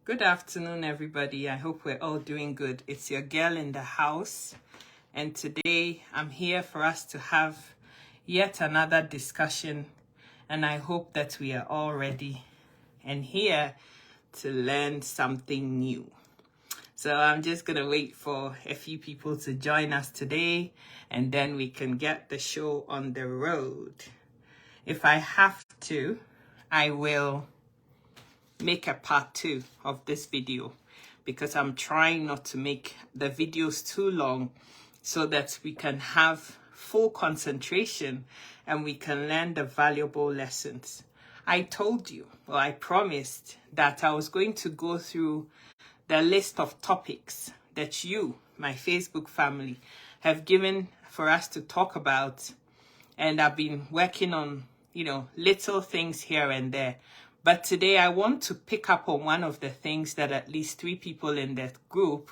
Good afternoon, everybody. I hope we're all doing good. It's your girl in the house, and today I'm here for us to have yet another discussion, and I hope that we are all ready and here to learn something new. So I'm just going to wait for a few people to join us today, and then we can get the show on the road. If I have to, I will make a part 2 of this video because I'm trying not to make the videos too long so that we can have full concentration and we can learn the valuable lessons. I told you, or I promised, that I was going to go through the list of topics that you, my Facebook family, have given for us to talk about, and I've been working on, little things here and there. But today I want to pick up on one of the things that at least 3 people in that group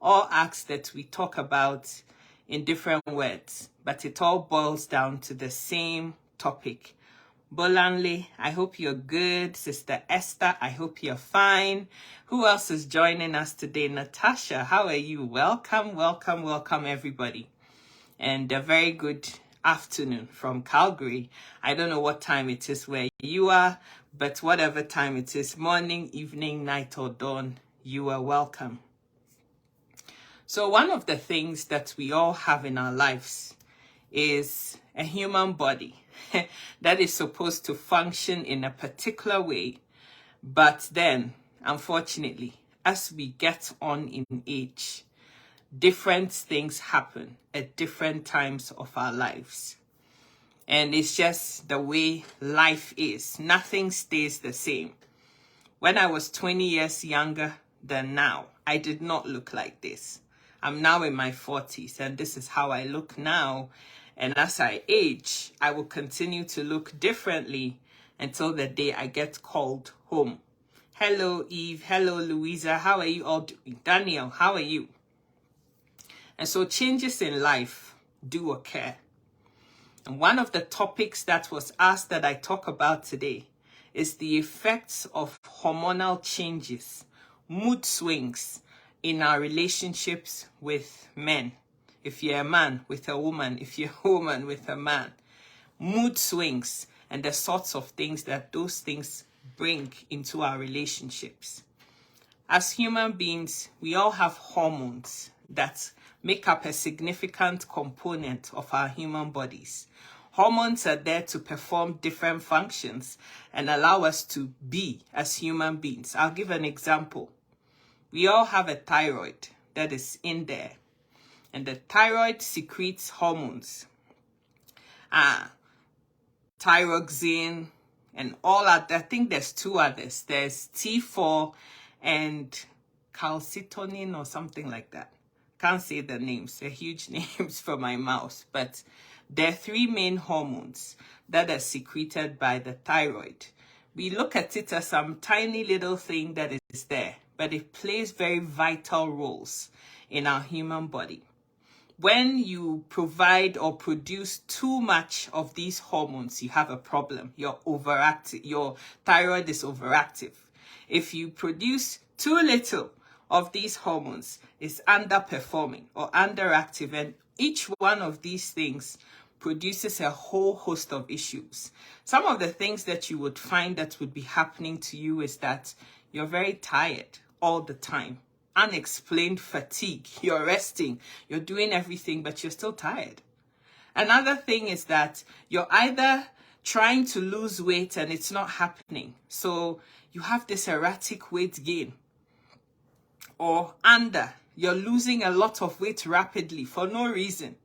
all asked that we talk about in different words, but it all boils down to the same topic. Bolanle, I hope you're good. Sister Esther, I hope you're fine. Who else is joining us today? Natasha, how are you? Welcome, welcome, welcome, everybody. And a very good afternoon from Calgary. I don't know what time it is where you are, but whatever time it is, morning, evening, night, or dawn, you are welcome. So one of the things that we all have in our lives is a human body that is supposed to function in a particular way. But then, unfortunately, as we get on in age, different things happen at different times of our lives. And it's just the way life is. Nothing stays the same. When I was 20 years younger than now, I did not look like this. I'm now in my 40s, and this is how I look now. And as I age, I will continue to look differently until the day I get called home. Hello, Eve. Hello, Louisa. How are you all doing? Daniel, how are you? And so changes in life do occur. And one of the topics that was asked that I talk about today is the effects of hormonal changes, mood swings in our relationships with men. If you're a man with a woman, if you're a woman with a man, mood swings and the sorts of things that those things bring into our relationships. As human beings, we all have hormones that make up a significant component of our human bodies. Hormones are there to perform different functions and allow us to be as human beings. I'll give an example. We all have a thyroid that is in there, and the thyroid secretes hormones. Thyroxine and all that. I think there's 2 others. There's T4 and calcitonin or something like that. Can't say the names. They're huge names for my mouth. But there are 3 main hormones that are secreted by the thyroid. We look at it as some tiny little thing that is there, but it plays very vital roles in our human body. When you provide or produce too much of these hormones, you have a problem. You're overactive. Your thyroid is overactive. If you produce too little of these hormones, it's underperforming or underactive. And each one of these things produces a whole host of issues. Some of the things that you would find that would be happening to you is that you're very tired all the time. Unexplained fatigue. You're resting, you're doing everything, but you're still tired. Another thing is that you're either trying to lose weight and it's not happening. So you have this erratic weight gain. Or you're losing a lot of weight rapidly for no reason.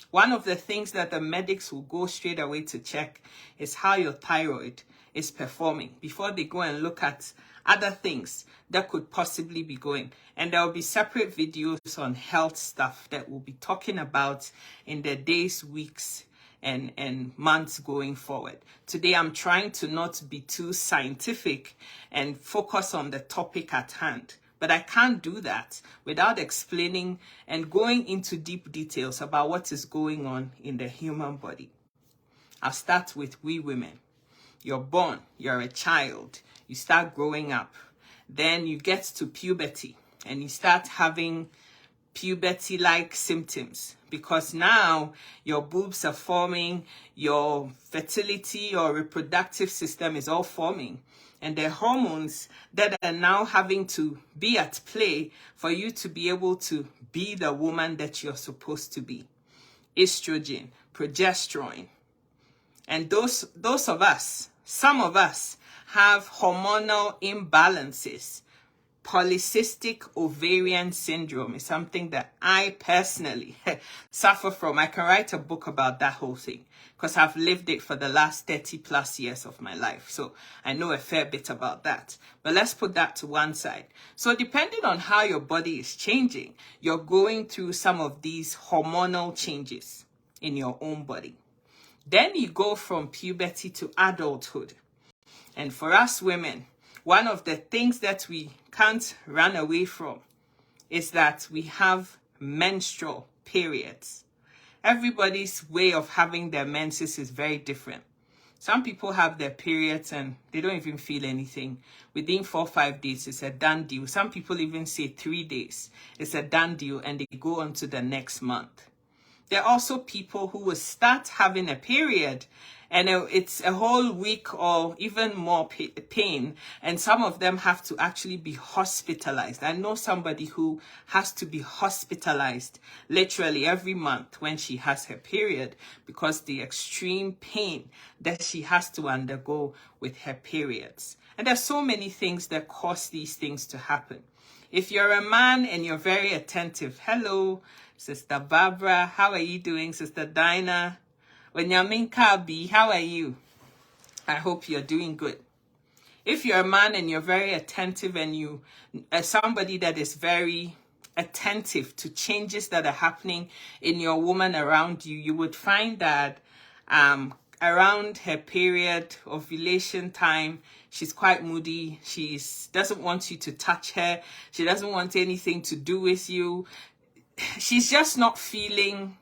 One of the things that the medics will go straight away to check is how your thyroid is performing before they go and look at other things that could possibly be going. And there will be separate videos on health stuff that we'll be talking about in the days, weeks, and months going forward. Today, I'm trying to not be too scientific and focus on the topic at hand. But I can't do that without explaining and going into deep details about what is going on in the human body. I'll start with we women. You're born, you're a child, you start growing up. Then you get to puberty and you start having puberty-like symptoms, because now your boobs are forming, your fertility or reproductive system is all forming, and the hormones that are now having to be at play for you to be able to be the woman that you're supposed to be. Estrogen, progesterone. And those of us, some of us have hormonal imbalances. Polycystic ovarian syndrome is something that I personally suffer from. I can write a book about that whole thing because I've lived it for the last 30 plus years of my life. So I know a fair bit about that. But let's put that to one side. So depending on how your body is changing, you're going through some of these hormonal changes in your own body. Then you go from puberty to adulthood. And for us women, one of the things that we can't run away from is that we have menstrual periods. Everybody's way of having their menses is very different. Some people have their periods and they don't even feel anything. Within 4 or 5 days, it's a done deal. Some people even say 3 days. It's a done deal and they go on to the next month. There are also people who will start having a period and it's a whole week or even more pain. And some of them have to actually be hospitalized. I know somebody who has to be hospitalized literally every month when she has her period because the extreme pain that she has to undergo with her periods. And there's so many things that cause these things to happen. If you're a man and you're very attentive, hello, Sister Barbara, how are you doing? Sister Dinah, Wenyamin Kabi, how are you? I hope you're doing good. If you're a man and you're very attentive and you are somebody that is very attentive to changes that are happening in your woman around you, you would find that around her period, ovulation time, she's quite moody. She doesn't want you to touch her. She doesn't want anything to do with you. She's just not feeling,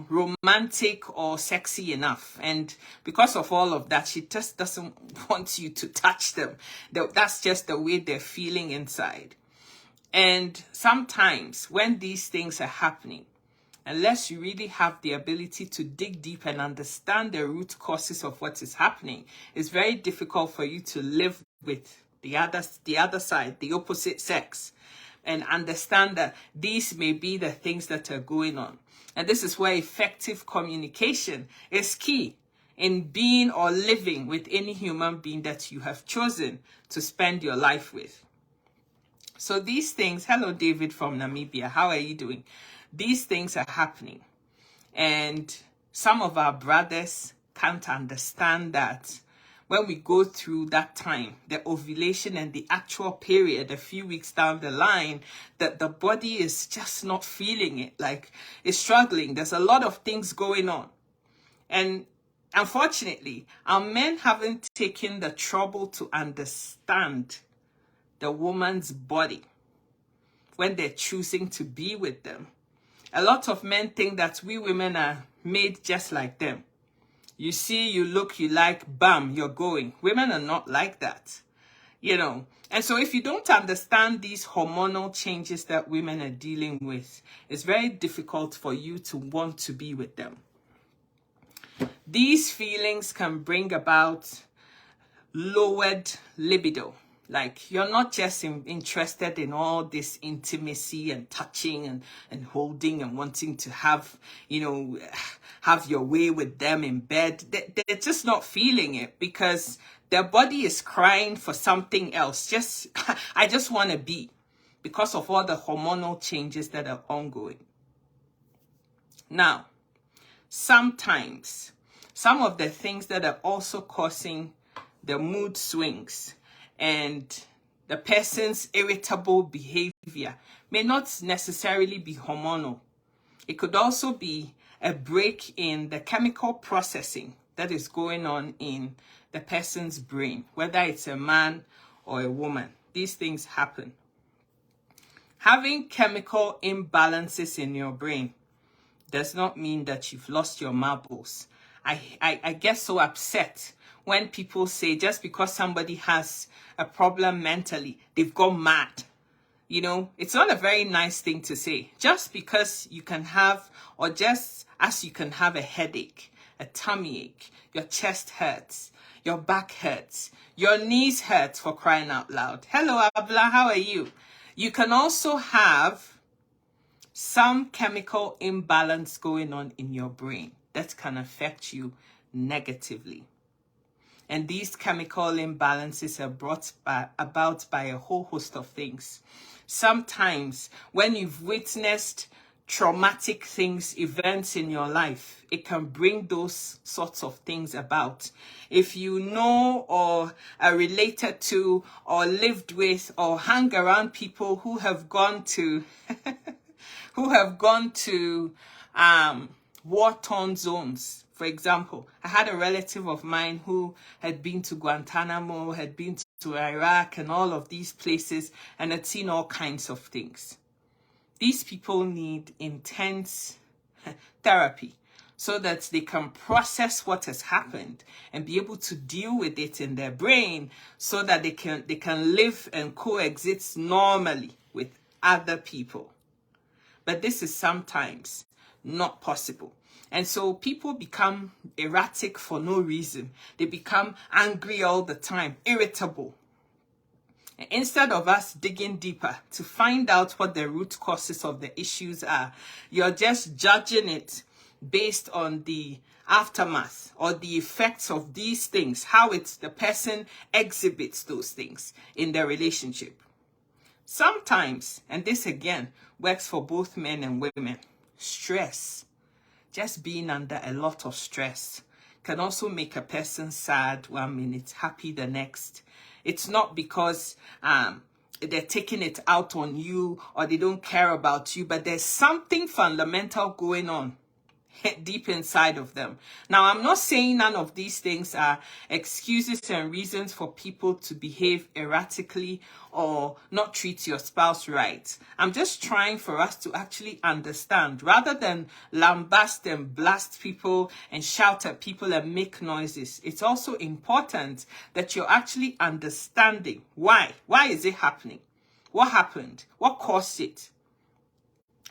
romantic or sexy enough. And because of all of that, she just doesn't want you to touch them. That's just the way they're feeling inside. And sometimes when these things are happening, unless you really have the ability to dig deep and understand the root causes of what is happening, it's very difficult for you to live with the other side, the opposite sex, and understand that these may be the things that are going on. And this is where effective communication is key in being or living with any human being that you have chosen to spend your life with. So these things, hello David from Namibia, how are you doing? These things are happening. And some of our brothers can't understand that when we go through that time, the ovulation and the actual period, a few weeks down the line, that the body is just not feeling it, like it's struggling. There's a lot of things going on. And unfortunately, our men haven't taken the trouble to understand the woman's body when they're choosing to be with them. A lot of men think that we women are made just like them. You see, you look, you like, bam, you're going. Women are not like that, And so if you don't understand these hormonal changes that women are dealing with, it's very difficult for you to want to be with them. These feelings can bring about lowered libido. Like, you're not just interested in all this intimacy and touching and holding and wanting to have, have your way with them in bed. They're just not feeling it because their body is crying for something else. I just want to be, because of all the hormonal changes that are ongoing. Now, sometimes, some of the things that are also causing the mood swings and the person's irritable behavior may not necessarily be hormonal. It could also be a break in the chemical processing that is going on in the person's brain, whether it's a man or a woman. These things happen. Having chemical imbalances in your brain does not mean that you've lost your marbles. I get so upset when people say just because somebody has a problem mentally, they've gone mad. You know, it's not a very nice thing to say. Just because you can have, or just as you can have a headache, a tummy ache, your chest hurts, your back hurts, your knees hurt, for crying out loud. Hello, Abla, how are you? You can also have some chemical imbalance going on in your brain that can affect you negatively. And these chemical imbalances are brought about by a whole host of things. Sometimes when you've witnessed traumatic things, events in your life, it can bring those sorts of things about. If you know or are related to or lived with or hang around people who have gone to war-torn zones. For example, I had a relative of mine who had been to Guantanamo, had been to Iraq and all of these places and had seen all kinds of things. These people need intense therapy so that they can process what has happened and be able to deal with it in their brain so that they can live and coexist normally with other people. But this is sometimes not possible. And so people become erratic for no reason. They become angry all the time, irritable. And instead of us digging deeper to find out what the root causes of the issues are, you're just judging it based on the aftermath or the effects of these things, how the person exhibits those things in their relationship. Sometimes, and this again works for both men and women, stress, just being under a lot of stress, can also make a person sad 1 minute, happy the next. It's not because they're taking it out on you or they don't care about you, but there's something fundamental going on deep inside of them. Now, I'm not saying none of these things are excuses and reasons for people to behave erratically or not treat your spouse right. I'm just trying for us to actually understand, rather than lambast and blast people and shout at people and make noises. It's also important that you're actually understanding why. Why is it happening? What happened? What caused it?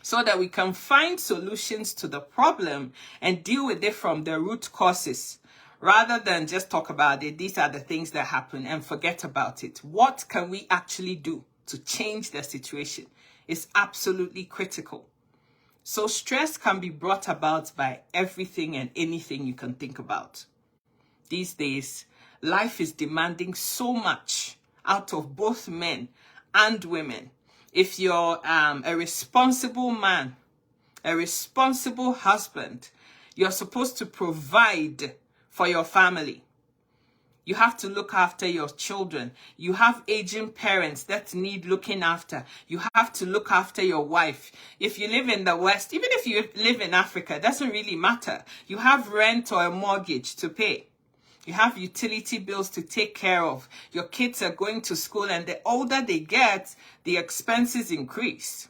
So that we can find solutions to the problem and deal with it from the root causes, rather than just talk about it. These are the things that happen and forget about it. What can we actually do to change the situation is absolutely critical. So stress can be brought about by everything and anything you can think about. These days, life is demanding so much out of both men and women. If you're a responsible man, a responsible husband, you're supposed to provide for your family. You have to look after your children. You have aging parents that need looking after. You have to look after your wife. If you live in the West, even if you live in Africa, it doesn't really matter. You have rent or a mortgage to pay. You have utility bills to take care of. Your kids are going to school, and the older they get, the expenses increase.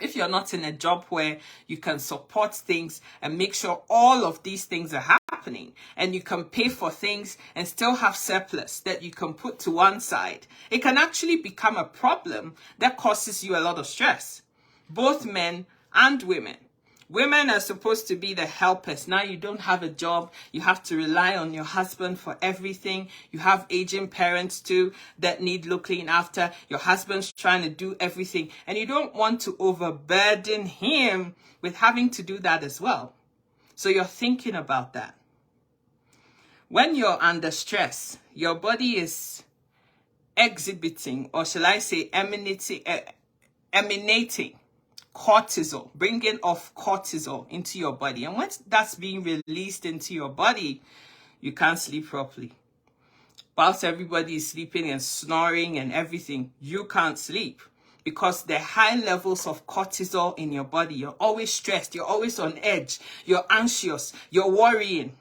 If you're not in a job where you can support things and make sure all of these things are happening, and you can pay for things and still have surplus that you can put to one side, it can actually become a problem that causes you a lot of stress. Both men and women. Women are supposed to be the helpers. Now you don't have a job. You have to rely on your husband for everything. You have aging parents too that need looking after. Your husband's trying to do everything. And you don't want to overburden him with having to do that as well. So you're thinking about that. When you're under stress, your body is exhibiting, or shall I say emanating cortisol, bringing off cortisol into your body. And once that's being released into your body, you can't sleep properly. Whilst everybody is sleeping and snoring and everything, you can't sleep because the high levels of cortisol in your body. You're always stressed. You're always on edge. You're anxious. You're worrying.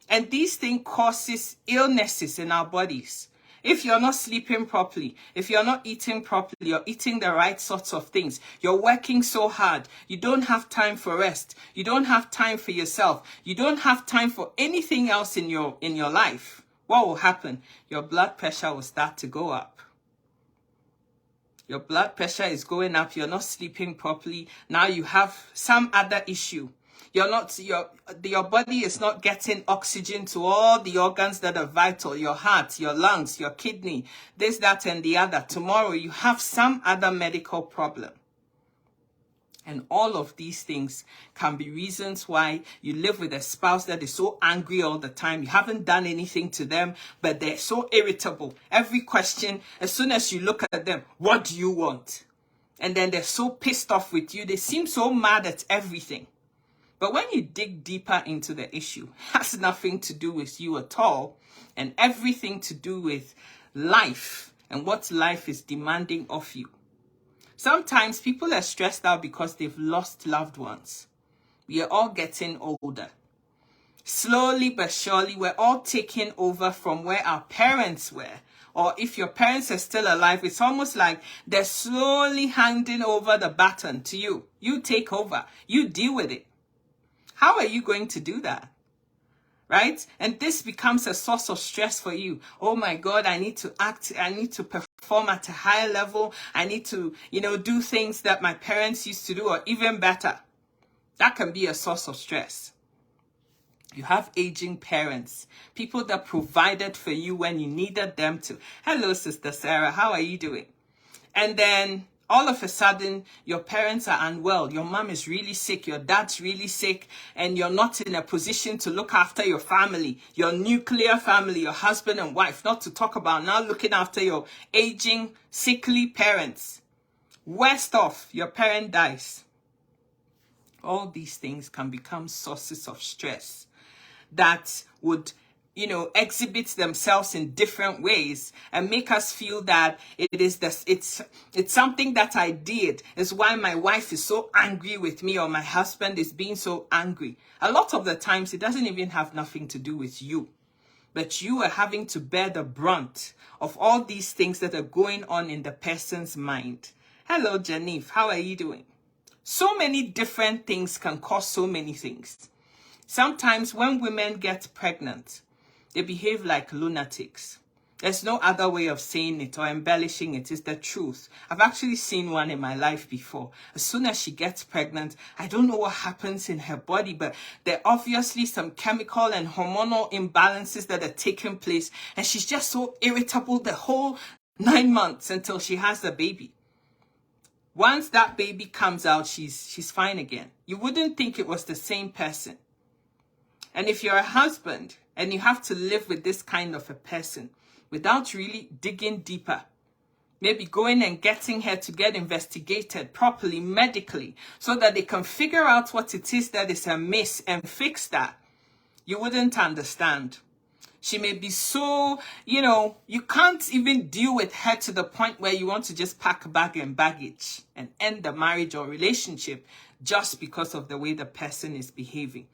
And these things causes illnesses in our bodies. If you're not sleeping properly, if you're not eating properly, you're eating the right sorts of things, you're working so hard, you don't have time for rest, you don't have time for yourself, you don't have time for anything else in your life, what will happen? Your blood pressure will start to go up. Your blood pressure is going up, you're not sleeping properly, now you have some other issue. Your body is not getting oxygen to all the organs that are vital, your heart, your lungs, your kidney, this, that, and the other. Tomorrow you have some other medical problem. And all of these things can be reasons why you live with a spouse that is so angry all the time. You haven't done anything to them, but they're so irritable. Every question, as soon as you look at them, what do you want? And then they're so pissed off with you. They seem so mad at everything. But when you dig deeper into the issue, it has nothing to do with you at all, and everything to do with life and what life is demanding of you. Sometimes people are stressed out because they've lost loved ones. We are all getting older. Slowly but surely, we're all taking over from where our parents were. Or if your parents are still alive, it's almost like they're slowly handing over the baton to you. You take over. You deal with it. How are you going to do that? Right? And this becomes a source of stress for you. Oh my God, I need to act. I need to perform at a higher level. I need to, do things that my parents used to do, or even better. That can be a source of stress. You have aging parents, people that provided for you when you needed them to. Hello, Sister Sarah. How are you doing? And then all of a sudden, your parents are unwell. Your mom is really sick. Your dad's really sick. And you're not in a position to look after your family, your nuclear family, your husband and wife, not to talk about now looking after your aging, sickly parents. Worst off, your parent dies. All these things can become sources of stress that would exhibit themselves in different ways and make us feel that it's something that I did is why my wife is so angry with me, or my husband is being so angry. A lot of the times it doesn't even have nothing to do with you, but you are having to bear the brunt of all these things that are going on in the person's mind. Hello, Janif. How are you doing? So many different things can cause so many things. Sometimes when women get pregnant, they behave like lunatics. There's no other way of saying it or embellishing it. It's the truth. I've actually seen one in my life before. As soon as she gets pregnant, I don't know what happens in her body, but there are obviously some chemical and hormonal imbalances that are taking place. And she's just so irritable the whole 9 months until she has the baby. Once that baby comes out, she's fine again. You wouldn't think it was the same person. And if you're a husband and you have to live with this kind of a person without really digging deeper, maybe going and getting her to get investigated properly medically so that they can figure out what it is that is amiss and fix that, you wouldn't understand. She may be so, you can't even deal with her to the point where you want to just pack a bag and baggage and end the marriage or relationship just because of the way the person is behaving.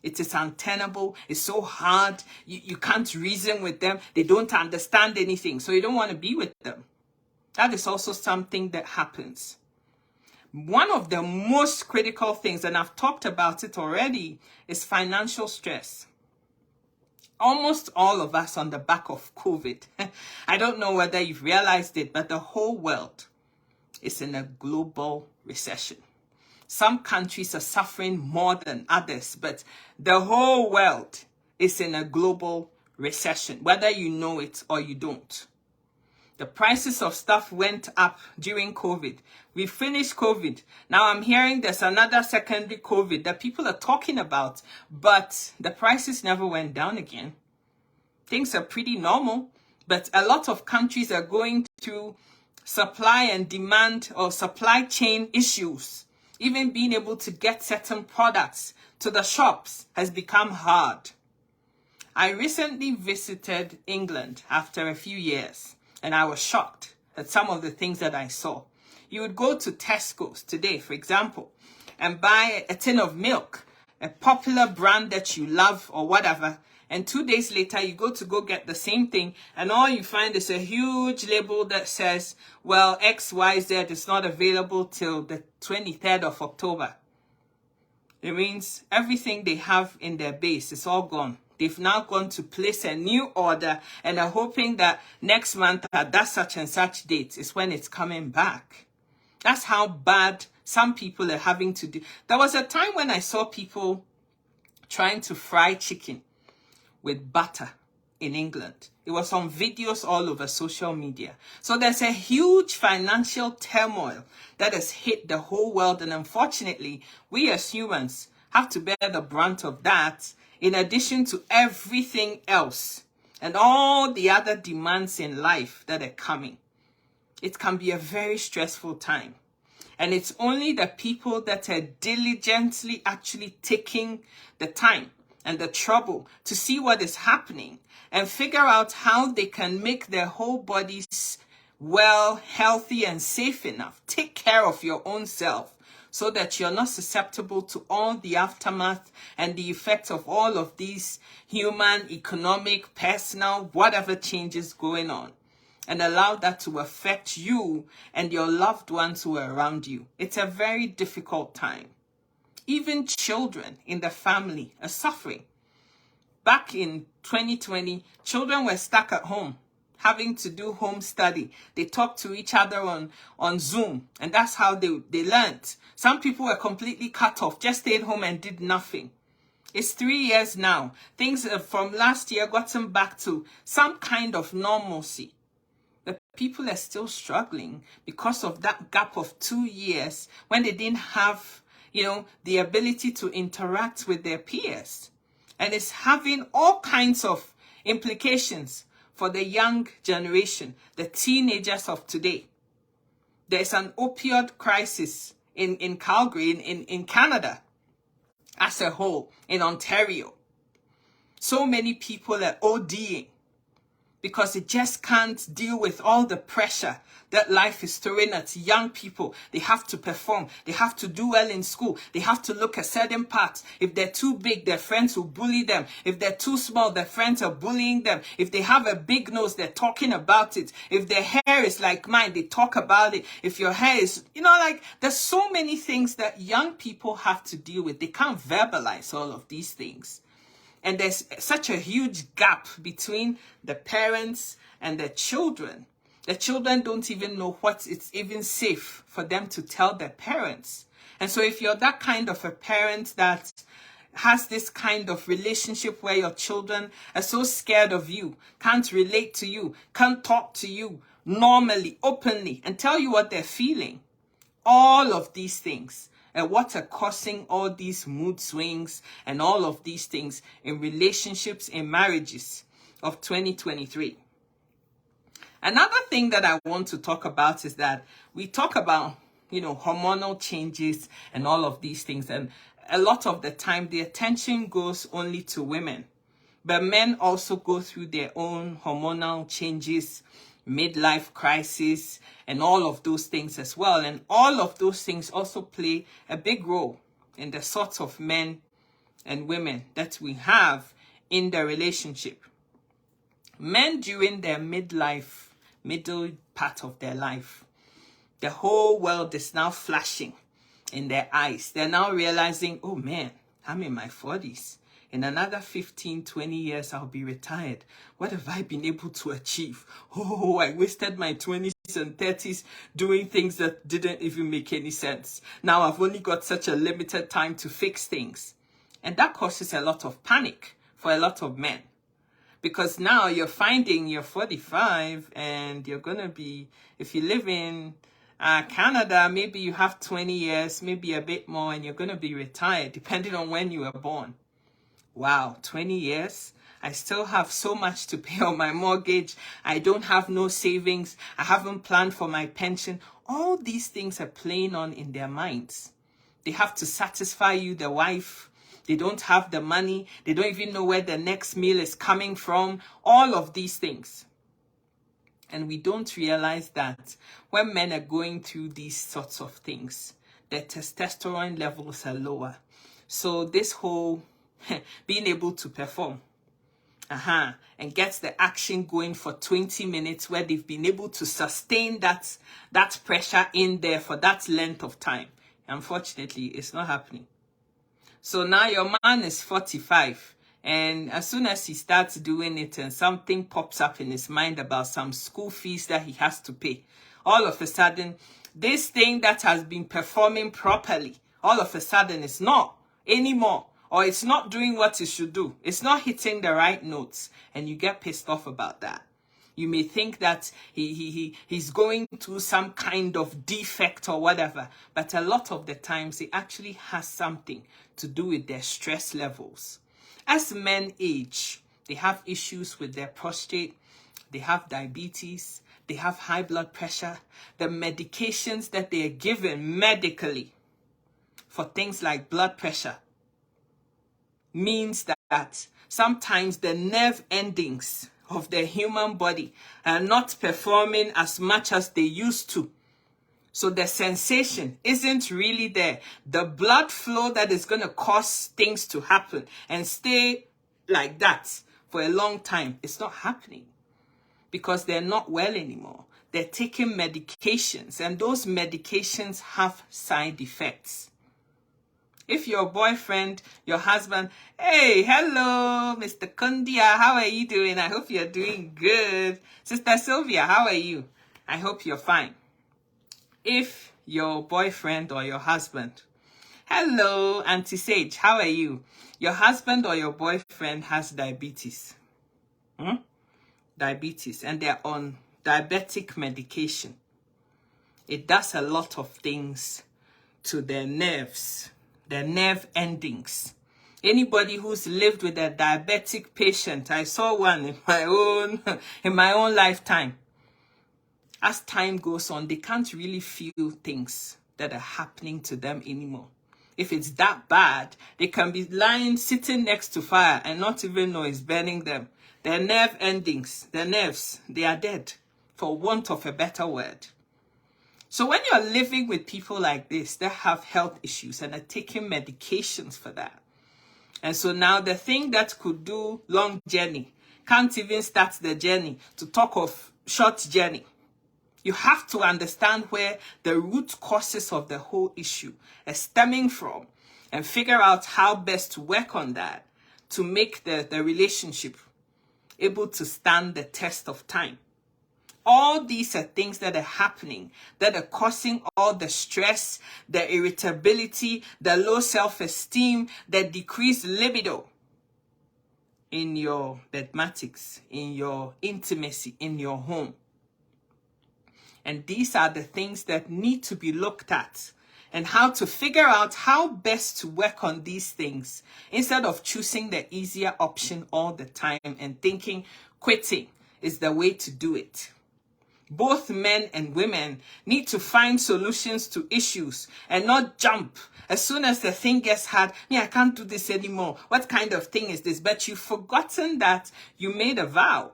It is untenable. It's so hard. You can't reason with them. They don't understand anything. So you don't want to be with them. That is also something that happens. One of the most critical things, and I've talked about it already, is financial stress. Almost all of us on the back of COVID. I don't know whether you've realized it, but the whole world is in a global recession. Some countries are suffering more than others, but the whole world is in a global recession, whether you know it or you don't. The prices of stuff went up during COVID. We finished COVID. Now I'm hearing there's another secondary COVID that people are talking about, but the prices never went down again. Things are pretty normal, but a lot of countries are going through supply and demand or supply chain issues. Even being able to get certain products to the shops has become hard. I recently visited England after a few years, and I was shocked at some of the things that I saw. You would go to Tesco's today, for example, and buy a tin of milk, a popular brand that you love or whatever, And 2 days later, you go to go get the same thing, and all you find is a huge label that says, well, XYZ is not available till the 23rd of October. It means everything they have in their base is all gone. They've now gone to place a new order and are hoping that next month at that such and such date is when it's coming back. That's how bad some people are having to do. There was a time when I saw people trying to fry chicken with butter in England. It was on videos all over social media. So there's a huge financial turmoil that has hit the whole world. And unfortunately, we as humans have to bear the brunt of that, in addition to everything else and all the other demands in life that are coming. It can be a very stressful time. And it's only the people that are diligently actually taking the time and the trouble to see what is happening and figure out how they can make their whole bodies well, healthy, and safe enough. Take care of your own self so that you're not susceptible to all the aftermath and the effects of all of these human, economic, personal, whatever changes going on. And allow that to affect you and your loved ones who are around you. It's a very difficult time. Even children in the family are suffering. Back in 2020, children were stuck at home, having to do home study. They talked to each other on Zoom, and that's how they learned. Some people were completely cut off, just stayed home and did nothing. It's 3 years now. Things from last year gotten back to some kind of normalcy. But people are still struggling because of that gap of 2 years when they didn't have, the ability to interact with their peers. And it's having all kinds of implications for the young generation, the teenagers of today. There's an opioid crisis in Calgary, in Canada as a whole, in Ontario. So many people are ODing because it just can't deal with all the pressure that life is throwing at young people. They have to perform. They have to do well in school. They have to look a certain path. If they're too big, their friends will bully them. If they're too small, their friends are bullying them. If they have a big nose, they're talking about it. If their hair is like mine, they talk about it. If your hair is, there's so many things that young people have to deal with. They can't verbalize all of these things. And there's such a huge gap between the parents and the children. The children don't even know what it's even safe for them to tell their parents. And so if you're that kind of a parent that has this kind of relationship where your children are so scared of you, can't relate to you, can't talk to you normally, openly, and tell you what they're feeling, all of these things, and what are causing all these mood swings and all of these things in relationships, in marriages of 2023. Another thing that I want to talk about is that we talk about, hormonal changes and all of these things. And a lot of the time, the attention goes only to women. But men also go through their own hormonal changes, midlife crisis, and all of those things as well. And all of those things also play a big role in the sorts of men and women that we have in the relationship. Men during their middle part of their life, the whole world is now flashing in their eyes. They're now realizing, oh man, I'm in my 40s. In another 15, 20 years, I'll be retired. What have I been able to achieve? Oh, I wasted my 20s and 30s doing things that didn't even make any sense. Now I've only got such a limited time to fix things. And that causes a lot of panic for a lot of men. Because now you're finding you're 45 and you're going to be, if you live in Canada, maybe you have 20 years, maybe a bit more, and you're going to be retired, depending on when you were born. Wow, 20 years? I still have so much to pay on my mortgage. I don't have no savings. I haven't planned for my pension. All these things are playing on in their minds. They have to satisfy you, the wife. They don't have the money. They don't even know where the next meal is coming from. All of these things. And we don't realize that when men are going through these sorts of things, their testosterone levels are lower. So this whole being able to perform And gets the action going for 20 minutes where they've been able to sustain that pressure in there for that length of time. Unfortunately, it's not happening. So now your man is 45, and as soon as he starts doing it and something pops up in his mind about some school fees that he has to pay, all of a sudden, this thing that has been performing properly, all of a sudden it's not anymore. Or it's not doing what it should do. It's not hitting the right notes. And you get pissed off about that. You may think that he's going through some kind of defect or whatever. But a lot of the times, it actually has something to do with their stress levels. As men age, they have issues with their prostate. They have diabetes. They have high blood pressure. The medications that they are given medically for things like blood pressure means that sometimes the nerve endings of the human body are not performing as much as they used to. So the sensation isn't really there. The blood flow that is going to cause things to happen and stay like that for a long time, it's not happening because they're not well anymore. They're taking medications, and those medications have side effects. If your boyfriend, your husband, hey, hello, Mr. Kundia, how are you doing? I hope you're doing good. Sister Sylvia, how are you? I hope you're fine. If your boyfriend or your husband, hello, Auntie Sage, how are you? Your husband or your boyfriend has diabetes. Diabetes, and they're on diabetic medication. It does a lot of things to their nerves. The nerve endings. Anybody who's lived with a diabetic patient, I saw one in my own lifetime. As time goes on, they can't really feel things that are happening to them anymore. If it's that bad, they can be sitting next to fire and not even know it's burning them. Their nerve endings, their nerves, they are dead, for want of a better word. So when you're living with people like this that have health issues and are taking medications for that, and so now the thing that could do long journey can't even start the journey, to talk of short journey. You have to understand where the root causes of the whole issue are stemming from and figure out how best to work on that to make the relationship able to stand the test of time. All these are things that are happening, that are causing all the stress, the irritability, the low self-esteem, the decreased libido in your bedmatics, in your intimacy, in your home. And these are the things that need to be looked at, and how to figure out how best to work on these things instead of choosing the easier option all the time and thinking quitting is the way to do it. Both men and women need to find solutions to issues and not jump. As soon as the thing gets hard, I can't do this anymore. What kind of thing is this? But you've forgotten that you made a vow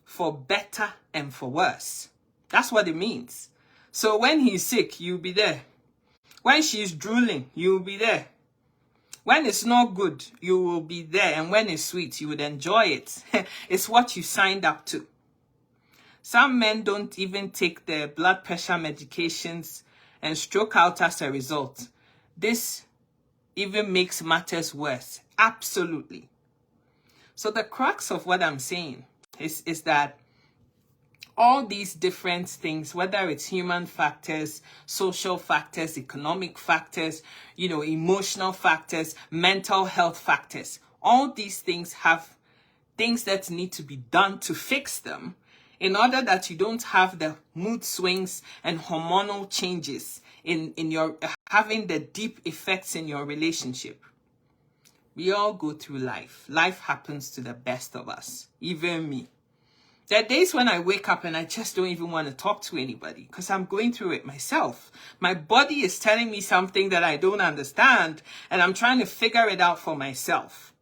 for better and for worse. That's what it means. So when he's sick, you'll be there. When she's drooling, you'll be there. When it's not good, you will be there. And when it's sweet, you would enjoy it. It's what you signed up to. Some men don't even take their blood pressure medications and stroke out as a result. This even makes matters worse. Absolutely. So the crux of what I'm saying is that all these different things, whether it's human factors, social factors, economic factors, emotional factors, mental health factors, all these things have things that need to be done to fix them, in order that you don't have the mood swings and hormonal changes in your having the deep effects in your relationship. We all go through life. Life happens to the best of us, even me. There are days when I wake up and I just don't even want to talk to anybody because I'm going through it myself. My body is telling me something that I don't understand, and I'm trying to figure it out for myself.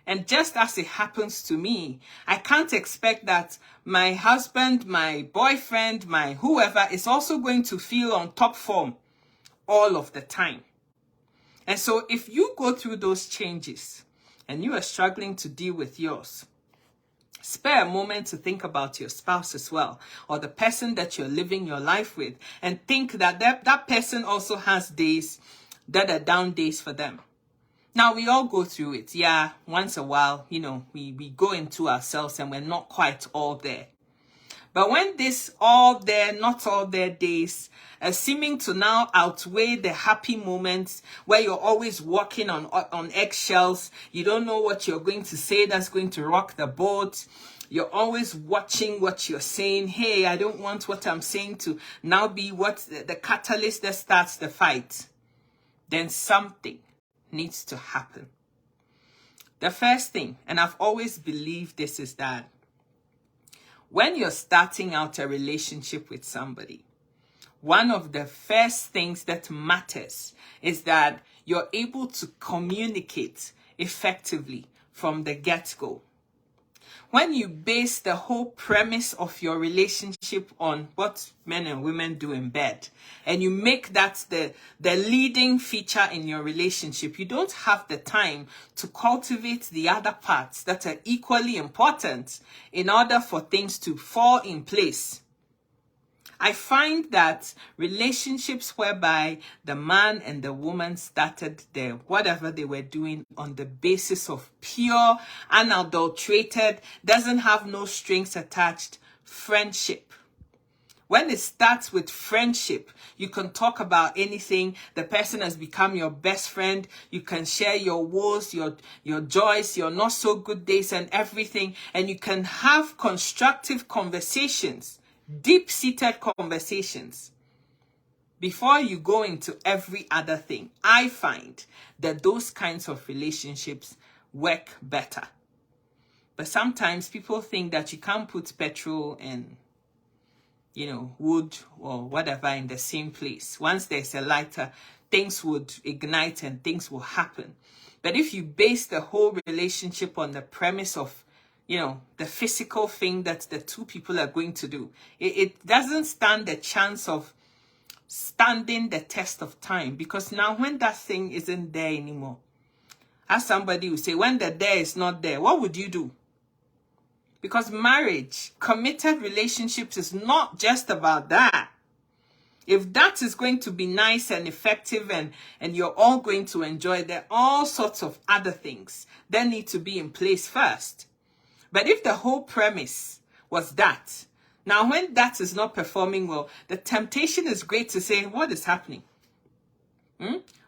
And just as it happens to me, I can't expect that my husband, my boyfriend, my whoever is also going to feel on top form all of the time. And so if you go through those changes and you are struggling to deal with yours, Spare a moment to think about your spouse as well, or the person that you're living your life with, and think that that person also has days that are down days for them. Now, we all go through it. Yeah, once a while, we go into ourselves and we're not quite all there. But when this all there, not all there days are seeming to now outweigh the happy moments where you're always walking on eggshells, you don't know what you're going to say that's going to rock the boat. You're always watching what you're saying. Hey, I don't want what I'm saying to now be what the catalyst that starts the fight. Then something needs to happen. The first thing, and I've always believed this, is that when you're starting out a relationship with somebody, one of the first things that matters is that you're able to communicate effectively from the get-go. When you base the whole premise of your relationship on what men and women do in bed, and you make that the leading feature in your relationship, you don't have the time to cultivate the other parts that are equally important in order for things to fall in place. I find that relationships whereby the man and the woman started their whatever they were doing on the basis of pure, unadulterated, doesn't have no strings attached friendship. When it starts with friendship, you can talk about anything. The person has become your best friend. You can share your woes, your joys, your not so good days and everything. And you can have constructive conversations, deep-seated conversations before you go into every other thing. I find that those kinds of relationships work better. But sometimes people think that you can't put petrol and wood or whatever in the same place. Once there's a lighter, things would ignite and things will happen. But if you base the whole relationship on the premise of the physical thing that the two people are going to do, it doesn't stand the chance of standing the test of time. Because now when that thing isn't there anymore, as somebody would say, when the there is not there, what would you do? Because marriage, committed relationships is not just about that. If that is going to be nice and effective and you're all going to enjoy, there are all sorts of other things that need to be in place first. But if the whole premise was that, now when that is not performing well, the temptation is great to say, what is happening?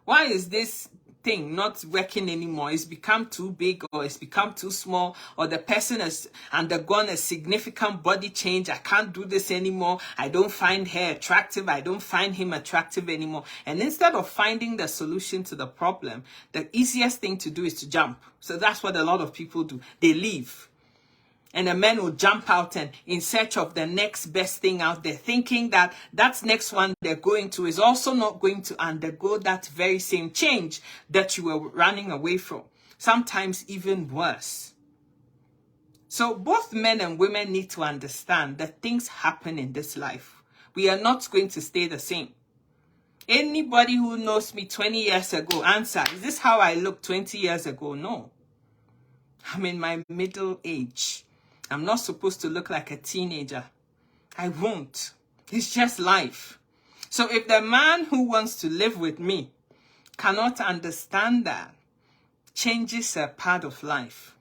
Why is this thing not working anymore? It's become too big, or it's become too small, or the person has undergone a significant body change. I can't do this anymore. I don't find her attractive. I don't find him attractive anymore. And instead of finding the solution to the problem, the easiest thing to do is to jump. So that's what a lot of people do. They leave. And the men will jump out and in search of the next best thing out there, thinking that that next one they're going to is also not going to undergo that very same change that you were running away from. Sometimes even worse. So both men and women need to understand that things happen in this life. We are not going to stay the same. Anybody who knows me 20 years ago, answer, is this how I looked 20 years ago? No. I'm in my middle age. I'm not supposed to look like a teenager. I won't. It's just life. So if the man who wants to live with me cannot understand that, changes are part of life.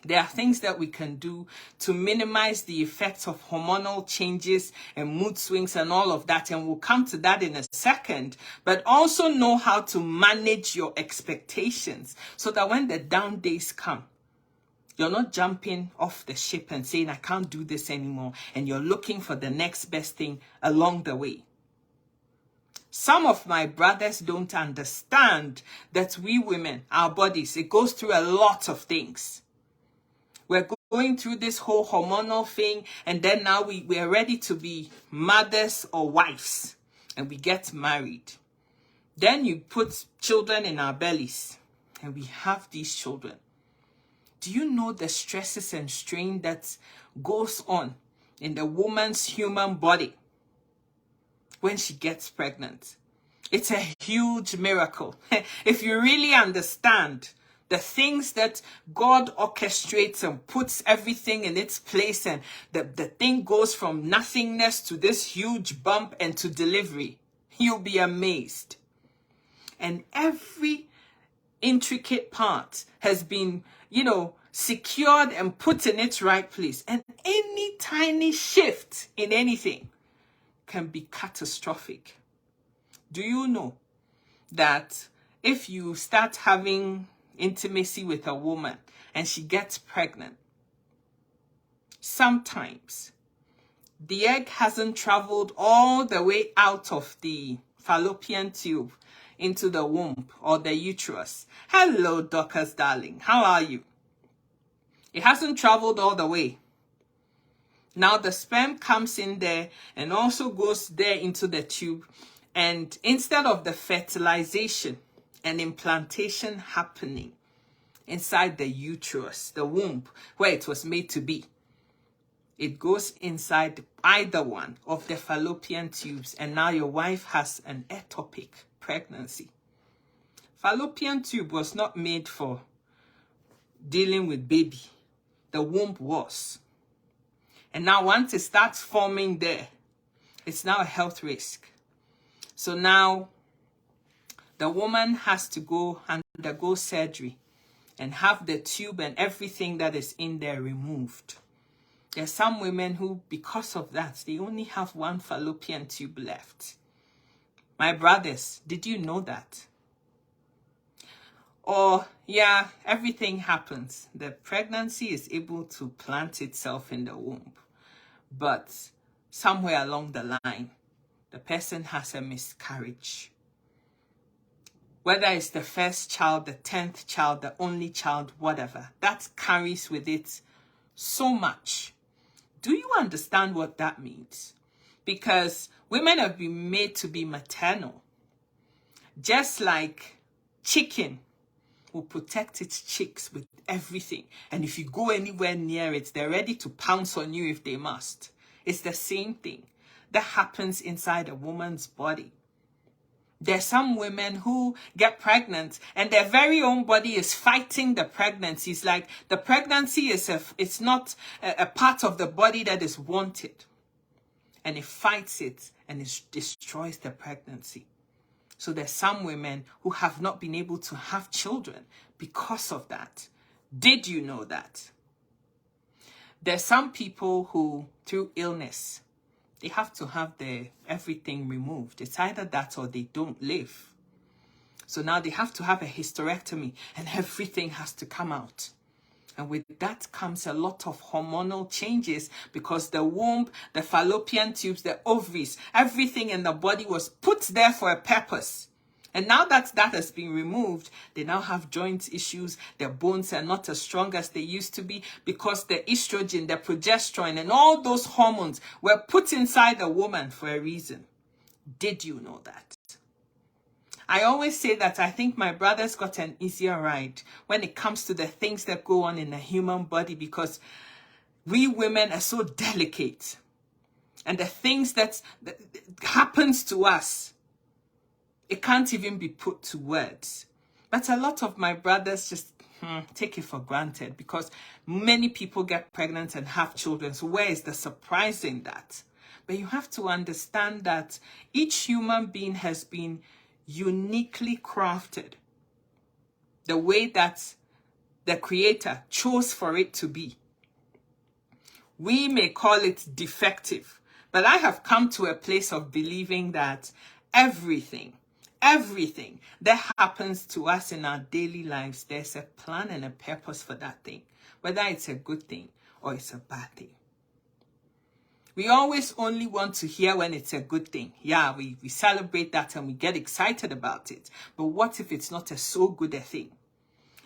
There are things that we can do to minimize the effects of hormonal changes and mood swings and all of that. And we'll come to that in a second. But also know how to manage your expectations so that when the down days come, you're not jumping off the ship and saying, I can't do this anymore. And you're looking for the next best thing along the way. Some of my brothers don't understand that we women, our bodies, it goes through a lot of things. We're going through this whole hormonal thing, and then now we're ready to be mothers or wives, and we get married. Then you put children in our bellies, and we have these children. Do you know the stresses and strain that goes on in the woman's human body when she gets pregnant? It's a huge miracle. If you really understand The things that God orchestrates and puts everything in its place, and the thing goes from nothingness to this huge bump and to delivery. You'll be amazed. And every intricate part has been, secured and put in its right place. And any tiny shift in anything can be catastrophic. Do you know that if you start having intimacy with a woman and she gets pregnant, sometimes the egg hasn't traveled all the way out of the fallopian tube into the womb or the uterus? Hello, Dorcas, darling. How are you? It hasn't traveled all the way. Now the sperm comes in there and also goes there into the tube. And instead of the fertilization and implantation happening inside the uterus, the womb, where it was made to be, it goes inside either one of the fallopian tubes, and now your wife has an ectopic pregnancy. Fallopian tube was not made for dealing with baby. The womb was. And now once it starts forming there, it's now a health risk. So now the woman has to go undergo surgery and have the tube and everything that is in there removed. There's some women who, because of that, they only have one fallopian tube left. My brothers, did you know that? Or, yeah, everything happens. The pregnancy is able to plant itself in the womb. But somewhere along the line, the person has a miscarriage. Whether it's the first child, the 10th child, the only child, whatever, that carries with it so much. Do you understand what that means? Because women have been made to be maternal. Just like chicken will protect its chicks with everything. And if you go anywhere near it, they're ready to pounce on you if they must. It's the same thing that happens inside a woman's body. There's some women who get pregnant and their very own body is fighting the pregnancy. It's like the pregnancy it's not a part of the body that is wanted. And it fights it and it destroys the pregnancy. So there's some women who have not been able to have children because of that. Did you know that? There's some people who, through illness, they have to have everything removed. It's either that or they don't live. So now they have to have a hysterectomy and everything has to come out. And with that comes a lot of hormonal changes because the womb, the fallopian tubes, the ovaries, everything in the body was put there for a purpose. And now that has been removed, they now have joint issues. Their bones are not as strong as they used to be because the estrogen, the progesterone, and all those hormones were put inside the woman for a reason. Did you know that? I always say that I think my brothers got an easier ride when it comes to the things that go on in the human body because we women are so delicate. And the things that happens to us, it can't even be put to words. But a lot of my brothers just take it for granted because many people get pregnant and have children. So where is the surprise in that? But you have to understand that each human being has been uniquely crafted the way that the Creator chose for it to be. We may call it defective, but I have come to a place of believing that everything that happens to us in our daily lives, there's a plan and a purpose for that thing, whether it's a good thing or it's a bad thing. We always only want to hear when it's a good thing. Yeah, we celebrate that and we get excited about it. But what if it's not so good a thing?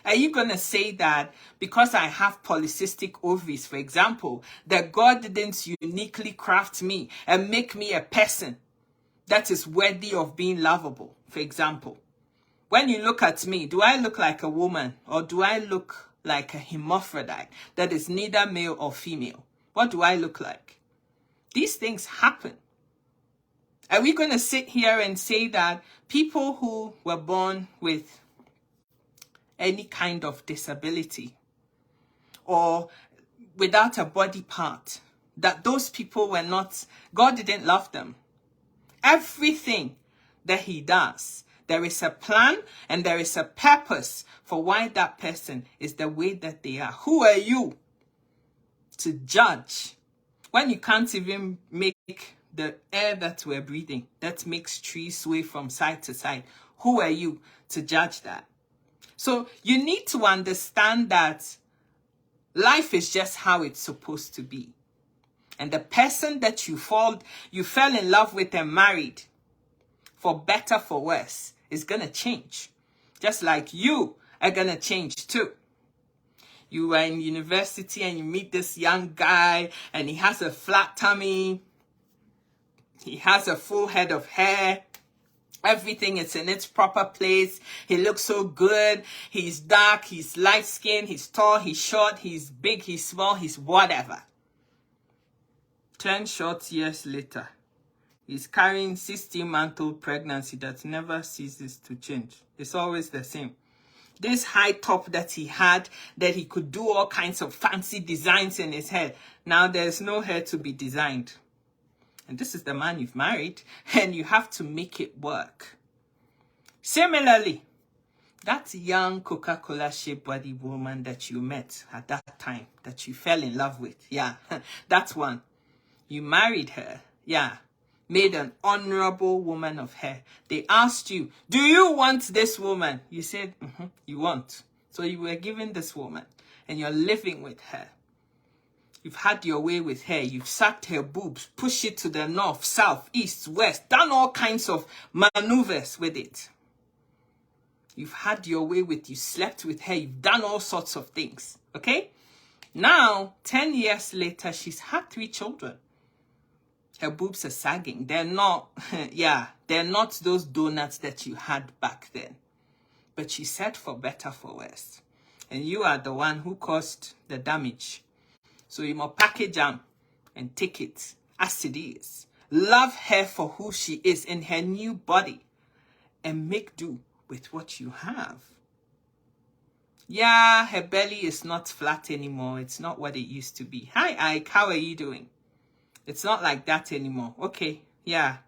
Are you going to say that because I have polycystic ovaries, for example, that God didn't uniquely craft me and make me a person that is worthy of being lovable, for example? When you look at me, do I look like a woman or do I look like a hermaphrodite that is neither male or female? What do I look like? These things happen. Are we going to sit here and say that people who were born with any kind of disability or without a body part, that those people were not, God didn't love them. Everything that he does, there is a plan and there is a purpose for why that person is the way that they are. Who are you to judge when you can't even make the air that we're breathing, that makes trees sway from side to side? Who are you to judge that? So you need to understand that life is just how it's supposed to be. And the person that you fell in love with and married, for better, for worse, is going to change. Just like you are going to change too. You are in university and you meet this young guy and he has a flat tummy. He has a full head of hair. Everything is in its proper place. He looks so good. He's dark, he's light skinned, he's tall, he's short, he's big, he's small, he's whatever. 10 short years later, he's carrying 16-month-old pregnancy that never ceases to change. It's always the same. This high top that he had, that he could do all kinds of fancy designs in his head. Now there's no hair to be designed. And this is the man you've married, and you have to make it work. Similarly, that young Coca-Cola shaped body woman that you met at that time, that you fell in love with, yeah, that one. You married her, yeah, made an honorable woman of her. They asked you, do you want this woman? You said, you want. So you were given this woman, and you're living with her. You've had your way with her. You've sucked her boobs, pushed it to the north, south, east, west, done all kinds of maneuvers with it. You've had your way with, you slept with her, you've done all sorts of things, okay? Now, 10 years later, she's had 3 children. Her boobs are sagging. They're not, they're not those donuts that you had back then. But she said for better, for worse. And you are the one who caused the damage. So you must package them and take it as it is. Love her for who she is in her new body and make do with what you have. Yeah, her belly is not flat anymore. It's not what it used to be. Hi, Ike. How are you doing? It's not like that anymore. Okay, yeah.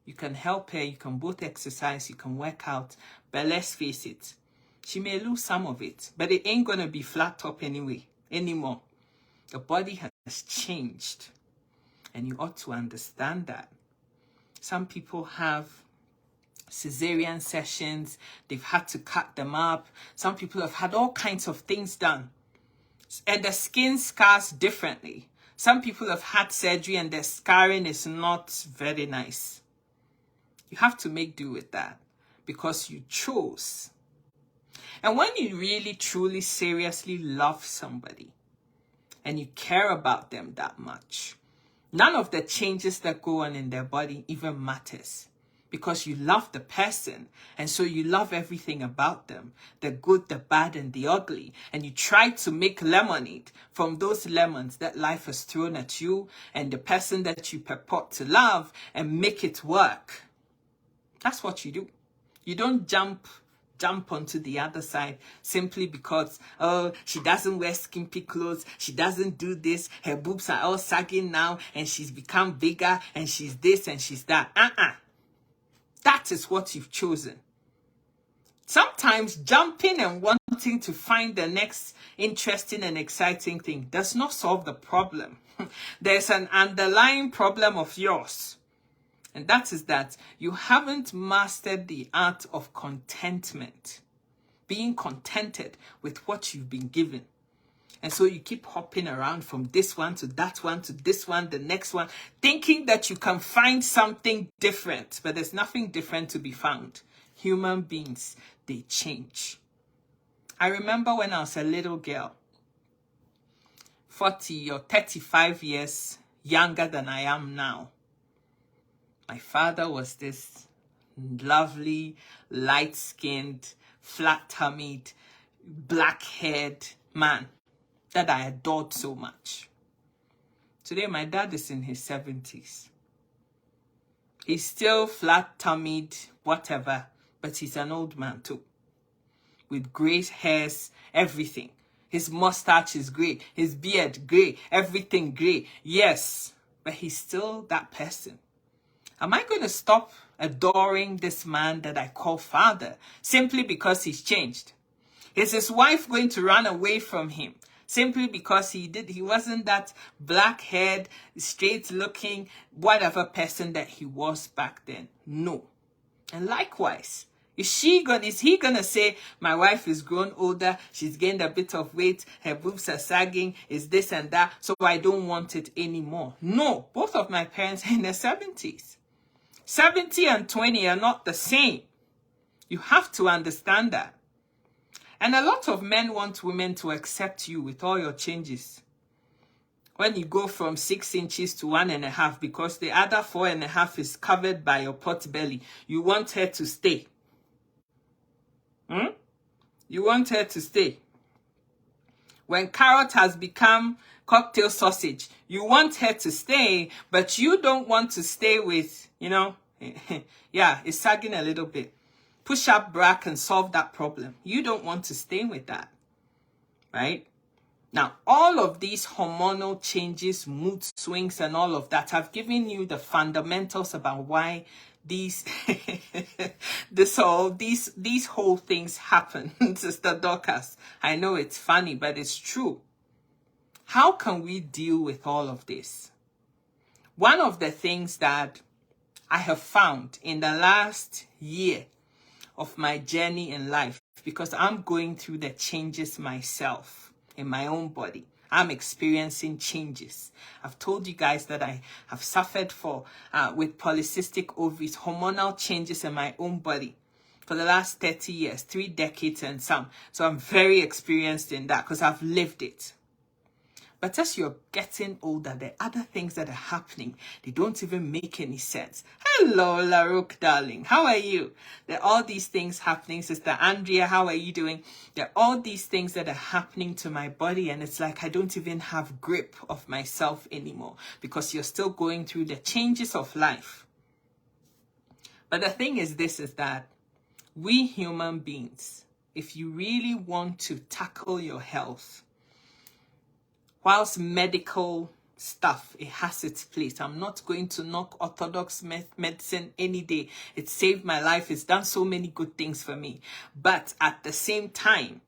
You can help her. You can both exercise. You can work out. But let's face it. She may lose some of it. But it ain't going to be flat top anymore. The body has changed. And you ought to understand that. Some people have cesarean sessions. They've had to cut them up. Some people have had all kinds of things done. And the skin scars differently. Some people have had surgery and their scarring is not very nice. You have to make do with that because you chose. And when you really, truly, seriously love somebody and you care about them that much, none of the changes that go on in their body even matters. Because you love the person, and so you love everything about them, the good, the bad, and the ugly. And you try to make lemonade from those lemons that life has thrown at you and the person that you purport to love and make it work. That's what you do. You don't jump onto the other side simply because, oh, she doesn't wear skimpy clothes, she doesn't do this, her boobs are all sagging now, and she's become bigger, and she's this and she's that. That is what you've chosen. Sometimes jumping and wanting to find the next interesting and exciting thing does not solve the problem. There's an underlying problem of yours. And that is that you haven't mastered the art of contentment. Being contented with what you've been given. And so you keep hopping around from this one to that one to this one, the next one, thinking that you can find something different. But there's nothing different to be found. Human beings, they change. I remember when I was a little girl, 40 or 35 years younger than I am now. My father was this lovely, light-skinned, flat-tummied, black-haired man that I adored so much. Today, my dad is in his 70s. He's still flat-tummied, whatever, but he's an old man too. with gray hairs, everything. His mustache is gray, his beard gray, everything gray. Yes, but he's still that person. Am I going to stop adoring this man that I call father simply because he's changed? Is his wife going to run away from him simply because he wasn't that black-haired, straight-looking, whatever person that he was back then? No. And likewise, is he gonna say, my wife is grown older, she's gained a bit of weight, her boobs are sagging, is this and that, so I don't want it anymore? No, both of my parents are in their 70s. 70 and 20 are not the same. You have to understand that. And a lot of men want women to accept you with all your changes. When you go from 6 inches to 1.5 because the other 4.5 is covered by your pot belly, you want her to stay. You want her to stay. When carrot has become cocktail sausage, you want her to stay, but you don't want to stay with, yeah, it's sagging a little bit. Push up bra can solve that problem. You don't want to stay with that, right? Now, all of these hormonal changes, mood swings, and all of that have given you the fundamentals about why these whole things happen, Sister Dorcas. I know it's funny, but it's true. How can we deal with all of this? One of the things that I have found in the last year of my journey in life, because I'm going through the changes myself in my own body. I'm experiencing changes. I've told you guys that I have suffered with polycystic ovaries, hormonal changes in my own body for the last 30 years, 3 decades and some. So I'm very experienced in that because I've lived it. But as you're getting older, there are other things that are happening. They don't even make any sense. Hello, Larouk, darling. How are you? There are all these things happening. Sister Andrea, how are you doing? There are all these things that are happening to my body. And it's like I don't even have grip of myself anymore because you're still going through the changes of life. But the thing is that we human beings, if you really want to tackle your health, whilst medical stuff, it has its place. I'm not going to knock orthodox medicine any day. It saved my life. It's done so many good things for me. But at the same time,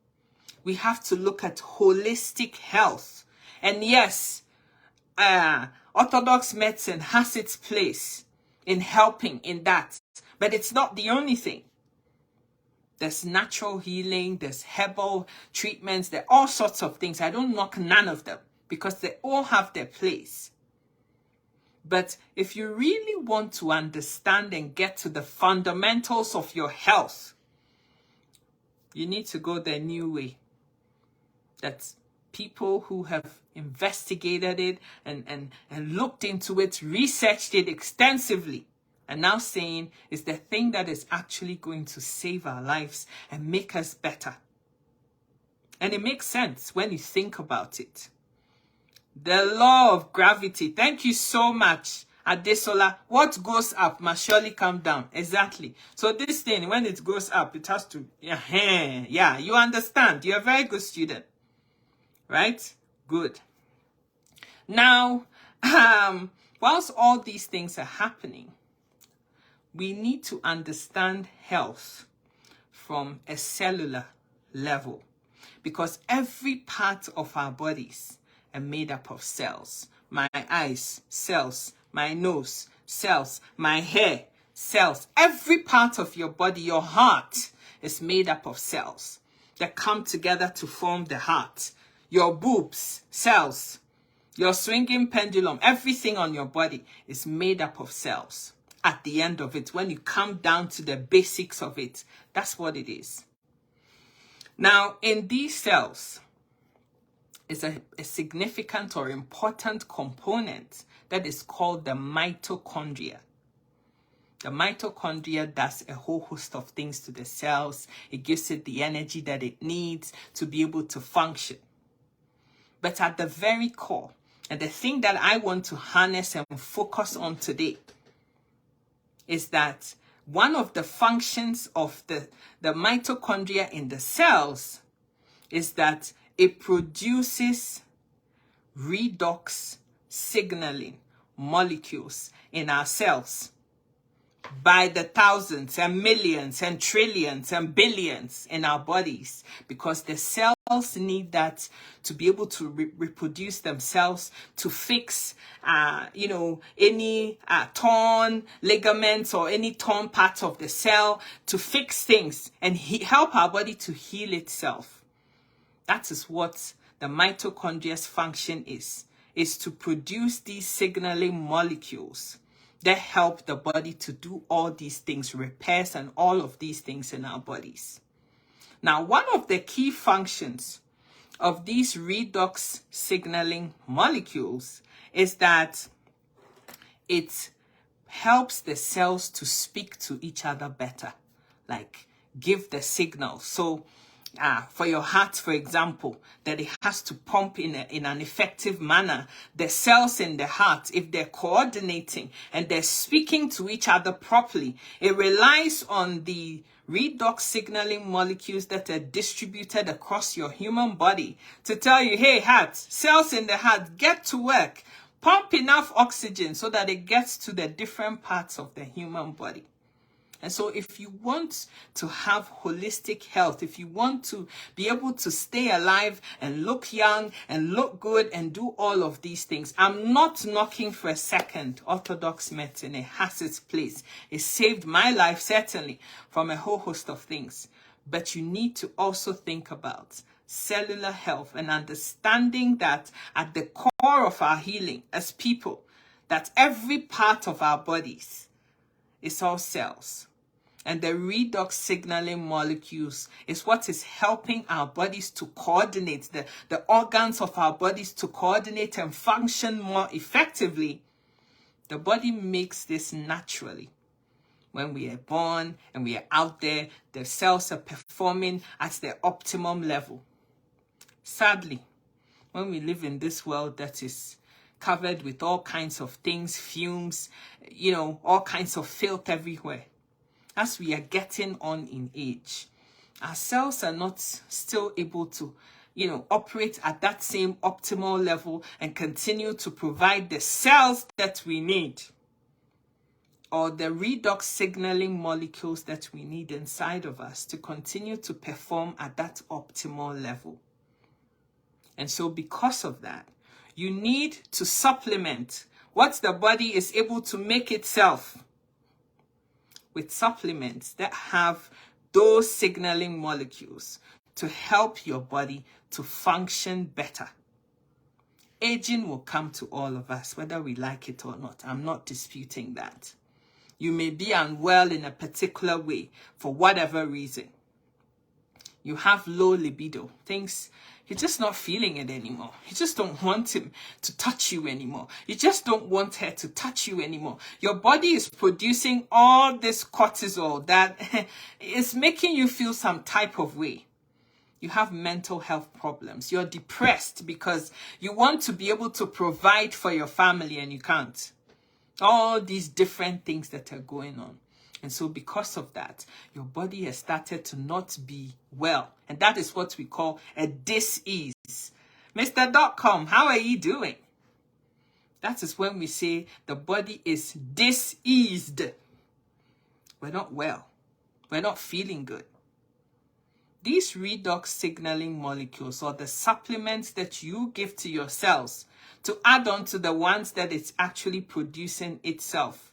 we have to look at holistic health. And yes, orthodox medicine has its place in helping in that. But it's not the only thing. There's natural healing, there's herbal treatments, there are all sorts of things. I don't knock none of them because they all have their place. But if you really want to understand and get to the fundamentals of your health, you need to go the new way. That's people who have investigated it and looked into it, researched it extensively, and now saying is the thing that is actually going to save our lives and make us better. And it makes sense when you think about it. The law of gravity. Thank you so much, Adesola. What goes up must surely come down. Exactly. So this thing, when it goes up, it has to, yeah, you understand. You're a very good student. Right? Good. Now, whilst all these things are happening, we need to understand health from a cellular level because every part of our bodies are made up of cells. My eyes, cells. My nose, cells. My hair, cells. Every part of your body, your heart, is made up of cells that come together to form the heart. Your boobs, cells. Your swinging pendulum, everything on your body is made up of cells. At the end of it, when you come down to the basics of it, that's what it is. Now, in these cells is a significant or important component that is called the mitochondria. The mitochondria does a whole host of things to the cells. It gives it the energy that it needs to be able to function. But at the very core, and the thing that I want to harness and focus on today, is that one of the functions of the mitochondria in the cells is that it produces redox signaling molecules in our cells by the thousands and millions and trillions and billions in our bodies, because the cells need that to be able to reproduce themselves, to fix any torn ligaments or any torn parts of the cell, to fix things and help our body to heal itself. That is what the mitochondria's function is to produce these signaling molecules that help the body to do all these things, repairs and all of these things in our bodies. Now, one of the key functions of these redox signaling molecules is that it helps the cells to speak to each other better, like give the signal. So for your heart, for example, that it has to pump in an effective manner. The cells in the heart, if they're coordinating and they're speaking to each other properly, it relies on the redox signaling molecules that are distributed across your human body to tell you, hey, heart, cells in the heart, get to work. Pump enough oxygen so that it gets to the different parts of the human body. And so if you want to have holistic health, if you want to be able to stay alive and look young and look good and do all of these things, I'm not knocking for a second orthodox medicine. It has its place. It saved my life, certainly, from a whole host of things. But you need to also think about cellular health and understanding that at the core of our healing as people, that every part of our bodies is all cells. And the redox signaling molecules is what is helping our bodies to coordinate, the organs of our bodies to coordinate and function more effectively. The body makes this naturally. When we are born and we are out there, the cells are performing at their optimum level. Sadly, when we live in this world that is covered with all kinds of things, fumes, all kinds of filth everywhere, as we are getting on in age, our cells are not still able to, operate at that same optimal level and continue to provide the cells that we need, or the redox signaling molecules that we need inside of us to continue to perform at that optimal level. And so because of that, you need to supplement what the body is able to make itself with supplements that have those signaling molecules to help your body to function better. Aging will come to all of us, whether we like it or not. I'm not disputing that. You may be unwell in a particular way for whatever reason. You have low libido, things, you're just not feeling it anymore. You just don't want him to touch you anymore. You just don't want her to touch you anymore. Your body is producing all this cortisol that is making you feel some type of way. You have mental health problems. You're depressed because you want to be able to provide for your family and you can't. All these different things that are going on. And so because of that, your body has started to not be well. And that is what we call a dis-ease. Mr. how are you doing? That is when we say the body is dis-eased. We're not well. We're not feeling good. These redox signaling molecules, or the supplements that you give to your cells to add on to the ones that it's actually producing itself,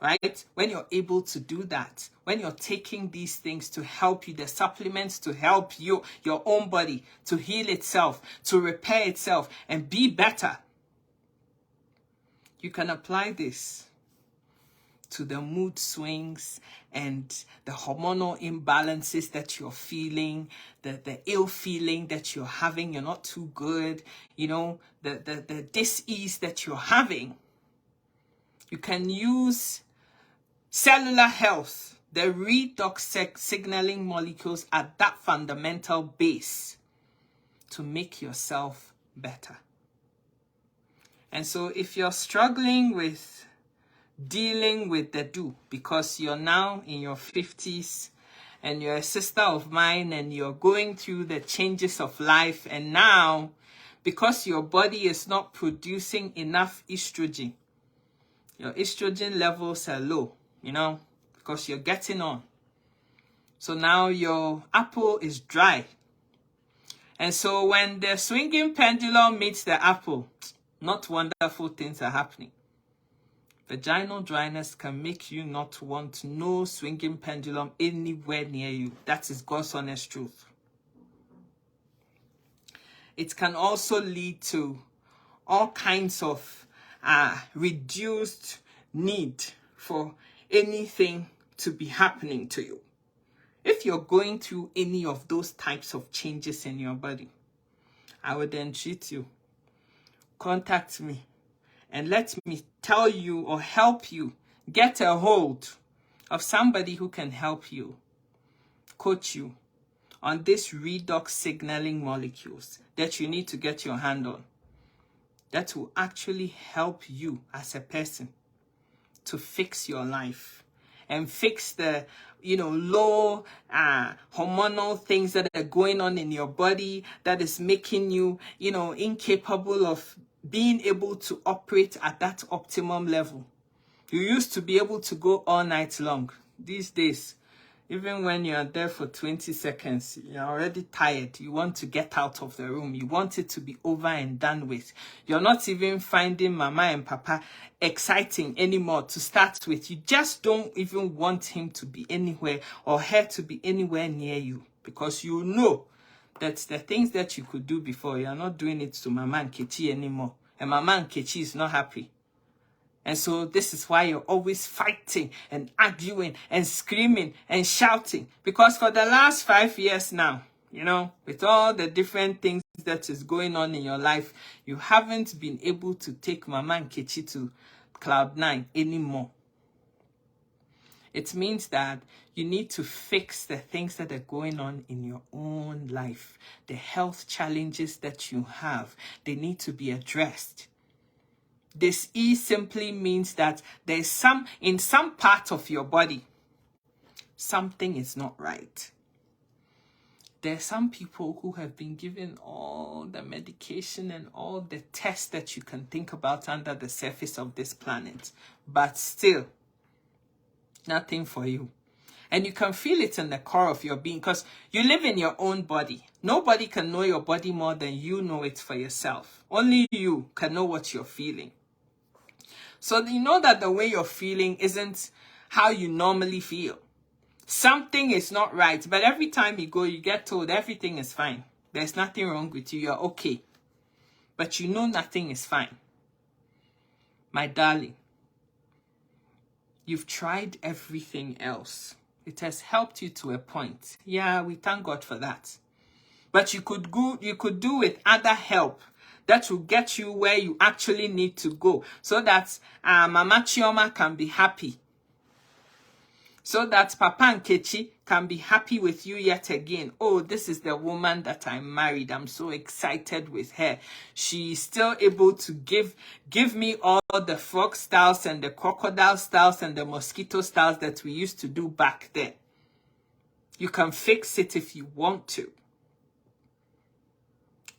right? When you're able to do that, when you're taking these things to help you, the supplements to help you, your own body to heal itself, to repair itself and be better, you can apply this to the mood swings and the hormonal imbalances that you're feeling, the ill feeling that you're having, you're not too good, the dis-ease that you're having. You can use cellular health, the redox signaling molecules at that fundamental base to make yourself better. And so if you're struggling with dealing with the do, because you're now in your 50s and you're a sister of mine and you're going through the changes of life, and now because your body is not producing enough estrogen, your estrogen levels are low, because you're getting on. So now your apple is dry. And so when the swinging pendulum meets the apple, not wonderful things are happening. Vaginal dryness can make you not want no swinging pendulum anywhere near you. That is God's honest truth. It can also lead to all kinds of reduced need for anything to be happening to you. If you're going through any of those types of changes in your body, I would entreat you, contact me and let me tell you or help you get a hold of somebody who can help you, coach you on these redox signaling molecules that you need to get your hand on, that will actually help you as a person to fix your life and fix the low hormonal things that are going on in your body that is making you incapable of being able to operate at that optimum level. You used to be able to go all night long. These days, even when you're there for 20 seconds, you're already tired. You want to get out of the room. You want it to be over and done with. You're not even finding mama and papa exciting anymore to start with. You just don't even want him to be anywhere or her to be anywhere near you, because you know that the things that you could do before, you're not doing it to Mama and Kechi anymore. And Mama and Kechi is not happy. And so this is why you're always fighting and arguing and screaming and shouting. Because for the last 5 years now, with all the different things that is going on in your life, you haven't been able to take Mama and Kechi to cloud 9 anymore. It means that you need to fix the things that are going on in your own life. The health challenges that you have, they need to be addressed. This E simply means that there's in some part of your body, something is not right. There are some people who have been given all the medication and all the tests that you can think about under the surface of this planet, but still, nothing for you. And you can feel it in the core of your being, because you live in your own body. Nobody can know your body more than you know it for yourself. Only you can know what you're feeling. So you know that the way you're feeling isn't how you normally feel. Something is not right, but every time you go, you get told everything is fine. There's nothing wrong with you, you're okay. But you know nothing is fine. My darling, you've tried everything else. It has helped you to a point. Yeah, we thank God for that. But you could do with other help that will get you where you actually need to go, so that Mama Chioma can be happy. So that Papa and Kechi can be happy with you yet again. Oh, this is the woman that I married. I'm so excited with her. She's still able to give me all the frog styles and the crocodile styles and the mosquito styles that we used to do back then. You can fix it if you want to.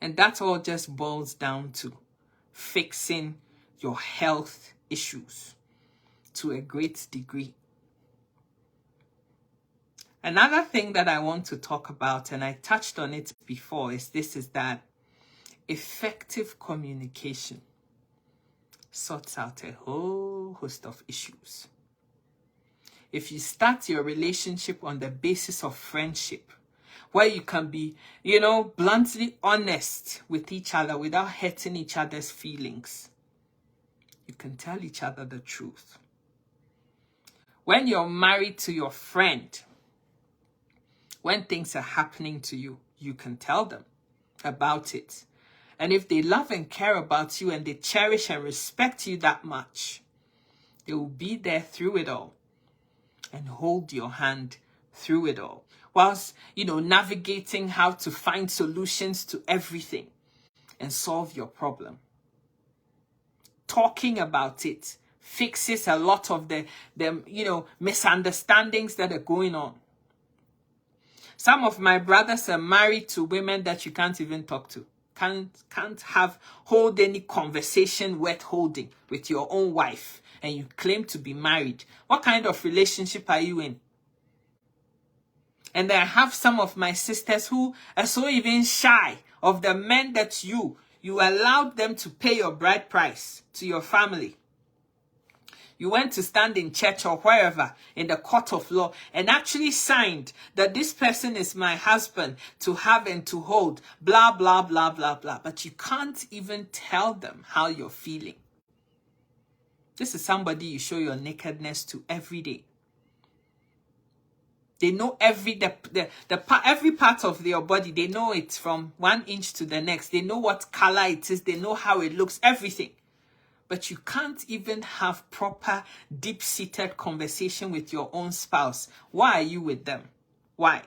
And that all just boils down to fixing your health issues to a great degree. Another thing that I want to talk about, and I touched on it before, is that effective communication sorts out a whole host of issues. If you start your relationship on the basis of friendship, where you can be, bluntly honest with each other without hurting each other's feelings, you can tell each other the truth. When you're married to your friend, when things are happening to you, you can tell them about it. And if they love and care about you and they cherish and respect you that much, they will be there through it all and hold your hand through it all, whilst, navigating how to find solutions to everything and solve your problem. Talking about it, fixes a lot of the misunderstandings that are going on. Some of my brothers are married to women that you can't even talk to. Can't hold any conversation worth holding with your own wife, and you claim to be married. What kind of relationship are you in? And then I have some of my sisters who are so even shy of the men that you allowed them to pay your bride price to your family. You went to stand in church or wherever in the court of law and actually signed that this person is my husband to have and to hold, blah, blah, blah, blah, blah. But you can't even tell them how you're feeling. This is somebody you show your nakedness to every day. They know every part of your body. They know it from 1 inch to the next. They know what color it is. They know how it looks, everything. But you can't even have proper, deep-seated conversation with your own spouse. Why are you with them? Why?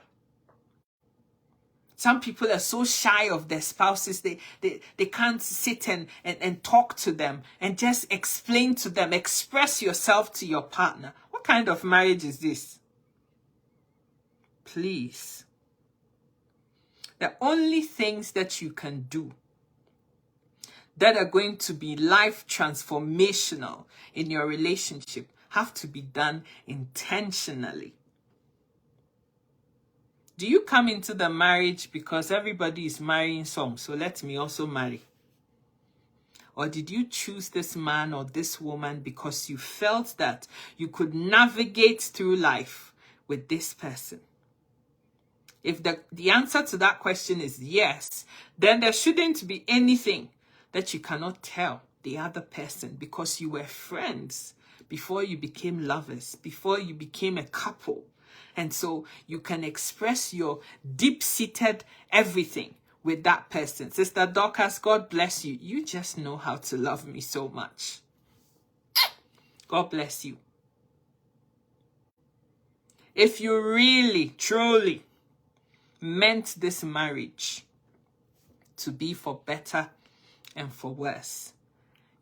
Some people are so shy of their spouses, they can't sit and talk to them and just explain to them, express yourself to your partner. What kind of marriage is this? Please. The only things that you can do that are going to be life transformational in your relationship have to be done intentionally. Do you come into the marriage because everybody is marrying some, so let me also marry? Or did you choose this man or this woman because you felt that you could navigate through life with this person? If the answer to that question is yes, then there shouldn't be anything that you cannot tell the other person, because you were friends before you became lovers, before you became a couple. And so you can express your deep-seated everything with that person. Sister Dorcas, God bless you. You just know how to love me so much. God bless you. If you really, truly meant this marriage to be for better and for worse,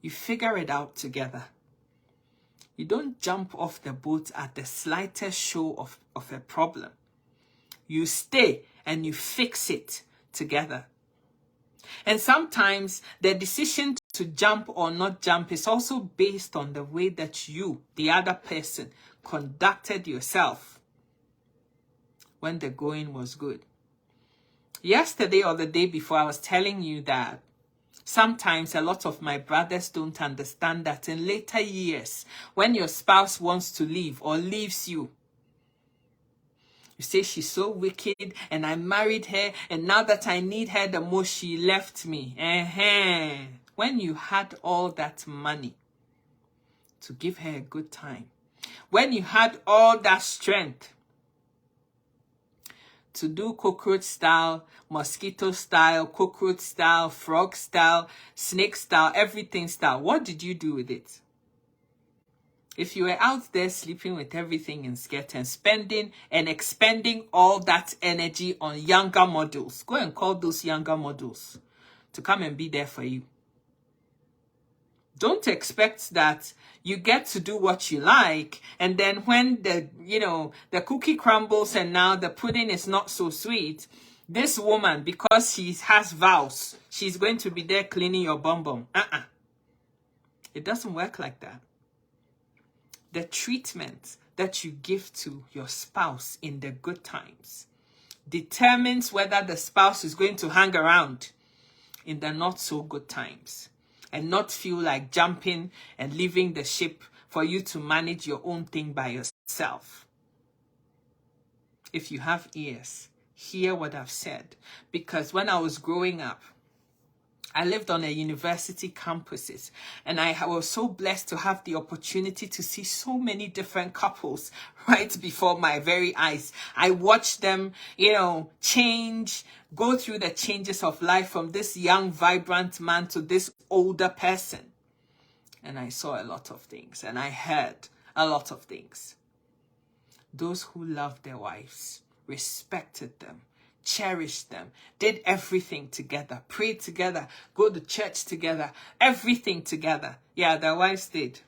you figure it out together. You don't jump off the boat at the slightest show of a problem. You stay and you fix it together. And sometimes the decision to jump or not jump is also based on the way that you, the other person, conducted yourself when the going was good. Yesterday or the day before, I was telling you that sometimes a lot of my brothers don't understand that in later years, when your spouse wants to leave or leaves you, you say she's so wicked and I married her and now that I need her the most, she left me. When you had all that money to give her a good time, when you had all that strength to do cockroach style, mosquito style, cockroach style, frog style, snake style, everything style, what did you do with it? If you were out there sleeping with everything in skirt and spending and expending all that energy on younger models, go and call those younger models to come and be there for you. Don't expect that you get to do what you like, and then when the cookie crumbles and now the pudding is not so sweet, this woman, because she has vows, she's going to be there cleaning your bum bum. It doesn't work like that. The treatment that you give to your spouse in the good times determines whether the spouse is going to hang around in the not so good times and not feel like jumping and leaving the ship for you to manage your own thing by yourself. If you have ears, hear what I've said. Because when I was growing up, I lived on a university campuses, and I was so blessed to have the opportunity to see so many different couples right before my very eyes. I watched them, change, go through the changes of life from this young, vibrant man to this older person. And I saw a lot of things, and I heard a lot of things. Those who loved their wives, respected them, cherished them, did everything together, prayed together, go to church together, everything together. Yeah, their wives did.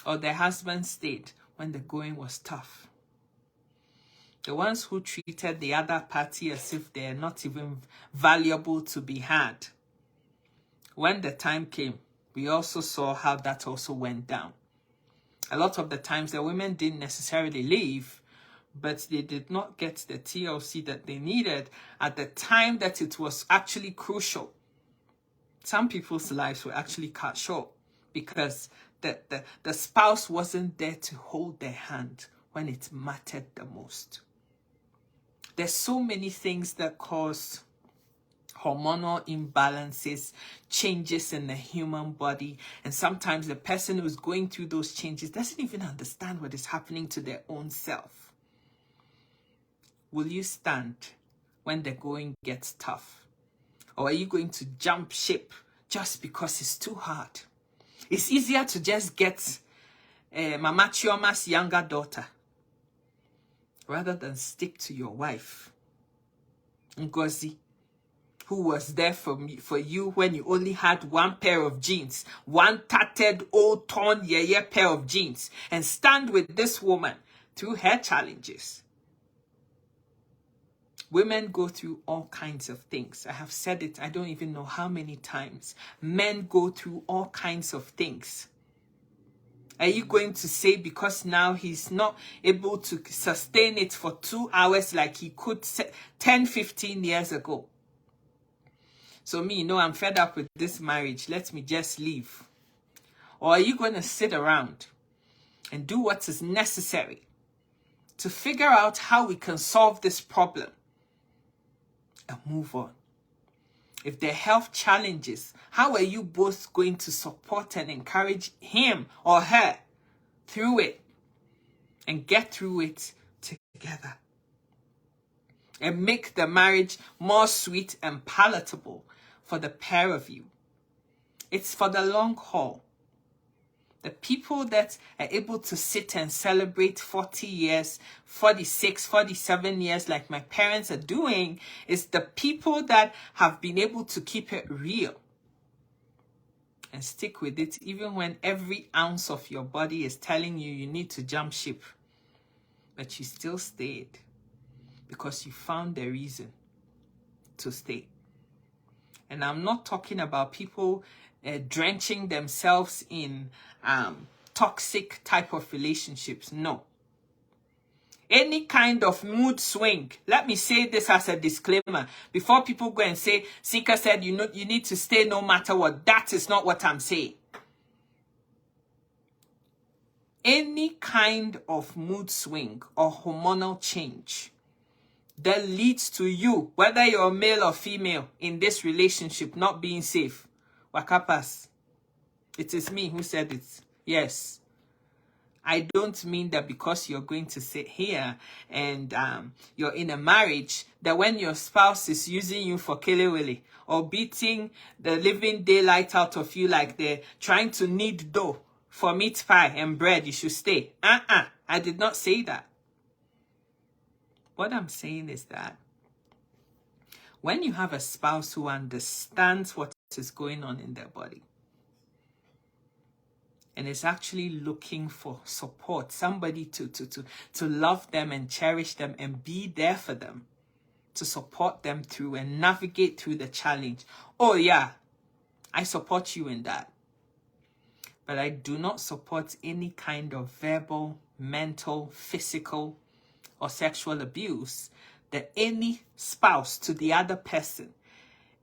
or their husband stayed when the going was tough. The ones who treated the other party as if they're not even valuable to be had. When the time came, we also saw how that also went down. A lot of the times the women didn't necessarily leave, but they did not get the TLC that they needed at the time that it was actually crucial. Some people's lives were actually cut short because the spouse wasn't there to hold their hand when it mattered the most. There's so many things that cause hormonal imbalances, changes in the human body, and sometimes the person who's going through those changes doesn't even understand what is happening to their own self. Will you stand when the going gets tough? Or are you going to jump ship just because it's too hard? It's easier to just get Mama Chioma's younger daughter rather than stick to your wife, Ngozi, who was there for you when you only had one pair of jeans, one tattered, old, torn, pair of jeans, and stand with this woman through her challenges. Women go through all kinds of things. I have said it, I don't even know how many times. Men go through all kinds of things. Are you going to say because now he's not able to sustain it for 2 hours like he could 10, 15 years ago? So me, I'm fed up with this marriage. Let me just leave. Or are you going to sit around and do what is necessary to figure out how we can solve this problem and move on? If there are health challenges, how are you both going to support and encourage him or her through it and get through it together and make the marriage more sweet and palatable for the pair of you? It's for the long haul. The people that are able to sit and celebrate 40 years, 46, 47 years like my parents are doing is the people that have been able to keep it real and stick with it even when every ounce of your body is telling you you need to jump ship. But you still stayed because you found the reason to stay. And I'm not talking about people drenching themselves in toxic type of relationships. No. Any kind of mood swing. Let me say this as a disclaimer before people go and say, Sika said you need to stay no matter what. That is not what I'm saying. Any kind of mood swing or hormonal change that leads to you, whether you're male or female, in this relationship not being safe, wakapas. It is me who said it. Yes. I don't mean that because you're going to sit here and you're in a marriage, that when your spouse is using you for kelewele or beating the living daylight out of you like they're trying to knead dough for meat pie and bread, you should stay. I did not say that. What I'm saying is that when you have a spouse who understands what is going on in their body and is actually looking for support, somebody to love them and cherish them and be there for them, to support them through and navigate through the challenge. Oh yeah, I support you in that. But I do not support any kind of verbal, mental, physical, or sexual abuse that any spouse to the other person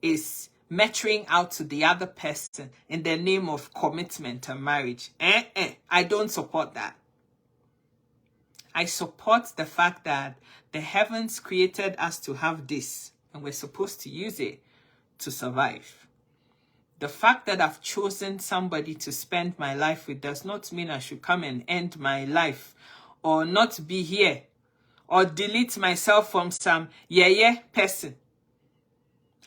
is measuring out to the other person in the name of commitment and marriage. I don't support that. I support the fact that the heavens created us to have this, and we're supposed to use it to survive. The fact that I've chosen somebody to spend my life with does not mean I should come and end my life or not be here or delete myself from some person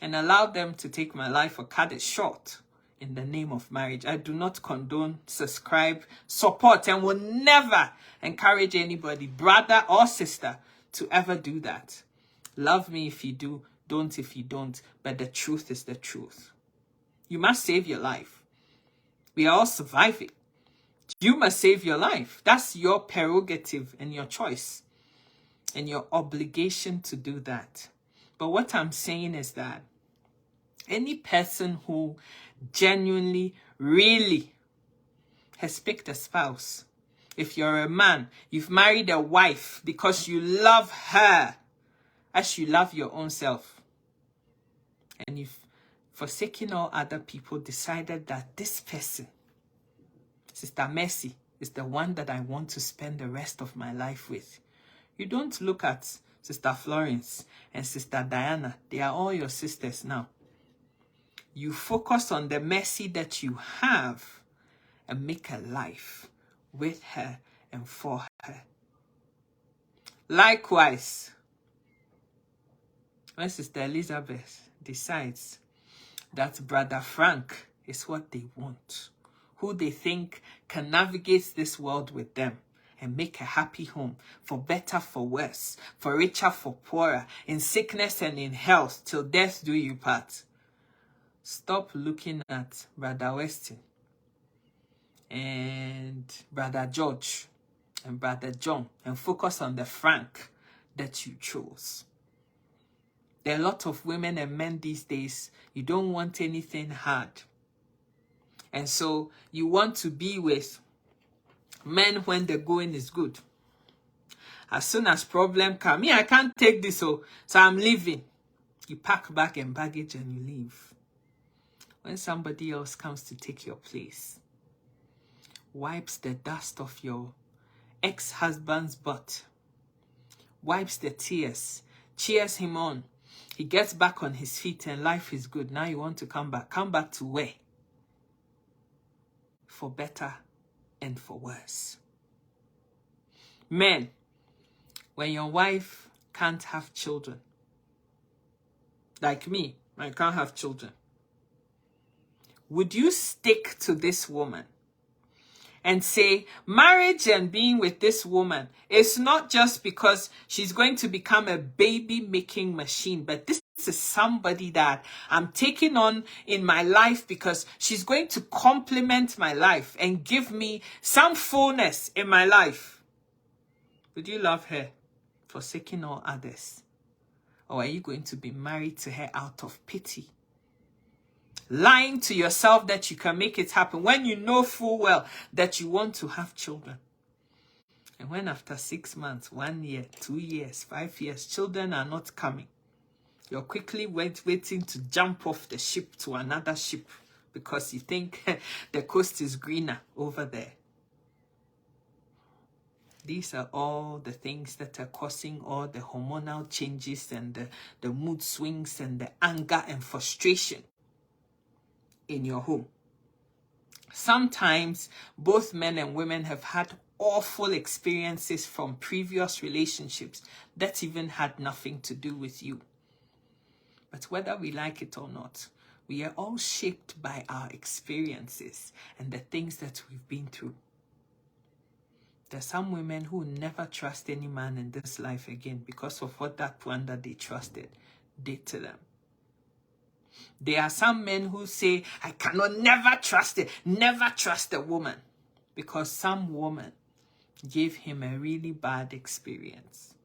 and allow them to take my life or cut it short in the name of marriage. I do not condone, subscribe, support, and will never encourage anybody, brother or sister, to ever do that. Love me if you do, don't if you don't, but the truth is the truth. You must save your life. We are all surviving. You must save your life. That's your prerogative and your choice and your obligation to do that. But what I'm saying is that any person who genuinely, really has picked a spouse, if you're a man, you've married a wife because you love her as you love your own self, and you've forsaken all other people, decided that this person, Sister Mercy, is the one that I want to spend the rest of my life with. You don't look at Sister Florence and Sister Diana. They are all your sisters now. You focus on the mercy that you have and make a life with her and for her. Likewise, when Sister Elizabeth decides that Brother Frank is what they want, who they think can navigate this world with them and make a happy home, for better, for worse, for richer, for poorer, in sickness and in health, till death do you part. Stop looking at Brother Weston and Brother George and Brother John and focus on the Frank that you chose. There are a lot of women and men these days, you don't want anything hard. And so you want to be with men when the going is good. As soon as problem come, me, I can't take this, so I'm leaving. You pack bag and baggage and you leave. When somebody else comes to take your place, wipes the dust off your ex-husband's butt, wipes the tears, cheers him on. He gets back on his feet and life is good. Now you want to come back. Come back to where? For better and for worse. Men, when your wife can't have children, like me, I can't have children, would you stick to this woman and say marriage and being with this woman is not just because she's going to become a baby making machine, but this is somebody that I'm taking on in my life because she's going to complement my life and give me some fullness in my life? Would you love her, forsaking all others? Or are you going to be married to her out of pity? Lying to yourself that you can make it happen when you know full well that you want to have children. And when after 6 months, 1 year, 2 years, 5 years, children are not coming, you're quickly waiting to jump off the ship to another ship because you think the coast is greener over there. These are all the things that are causing all the hormonal changes and the mood swings and the anger and frustration in your home. Sometimes both men and women have had awful experiences from previous relationships that even had nothing to do with you. But whether we like it or not, we are all shaped by our experiences and the things that we've been through. There are some women who never trust any man in this life again because of what that one that they trusted did to them. There are some men who say, I cannot never trust a woman, because some woman gave him a really bad experience.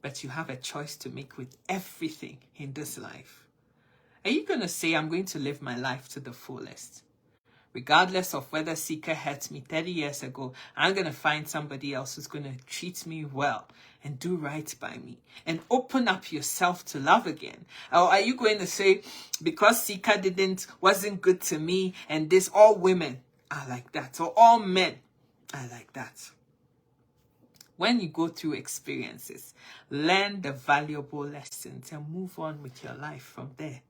But you have a choice to make with everything in this life. Are you going to say, I'm going to live my life to the fullest? Regardless of whether Sika hurt me 30 years ago, I'm going to find somebody else who's going to treat me well and do right by me and open up yourself to love again? Or are you going to say, because Sika wasn't good to me and this, all women are like that, or all men are like that? When you go through experiences, learn the valuable lessons and move on with your life from there.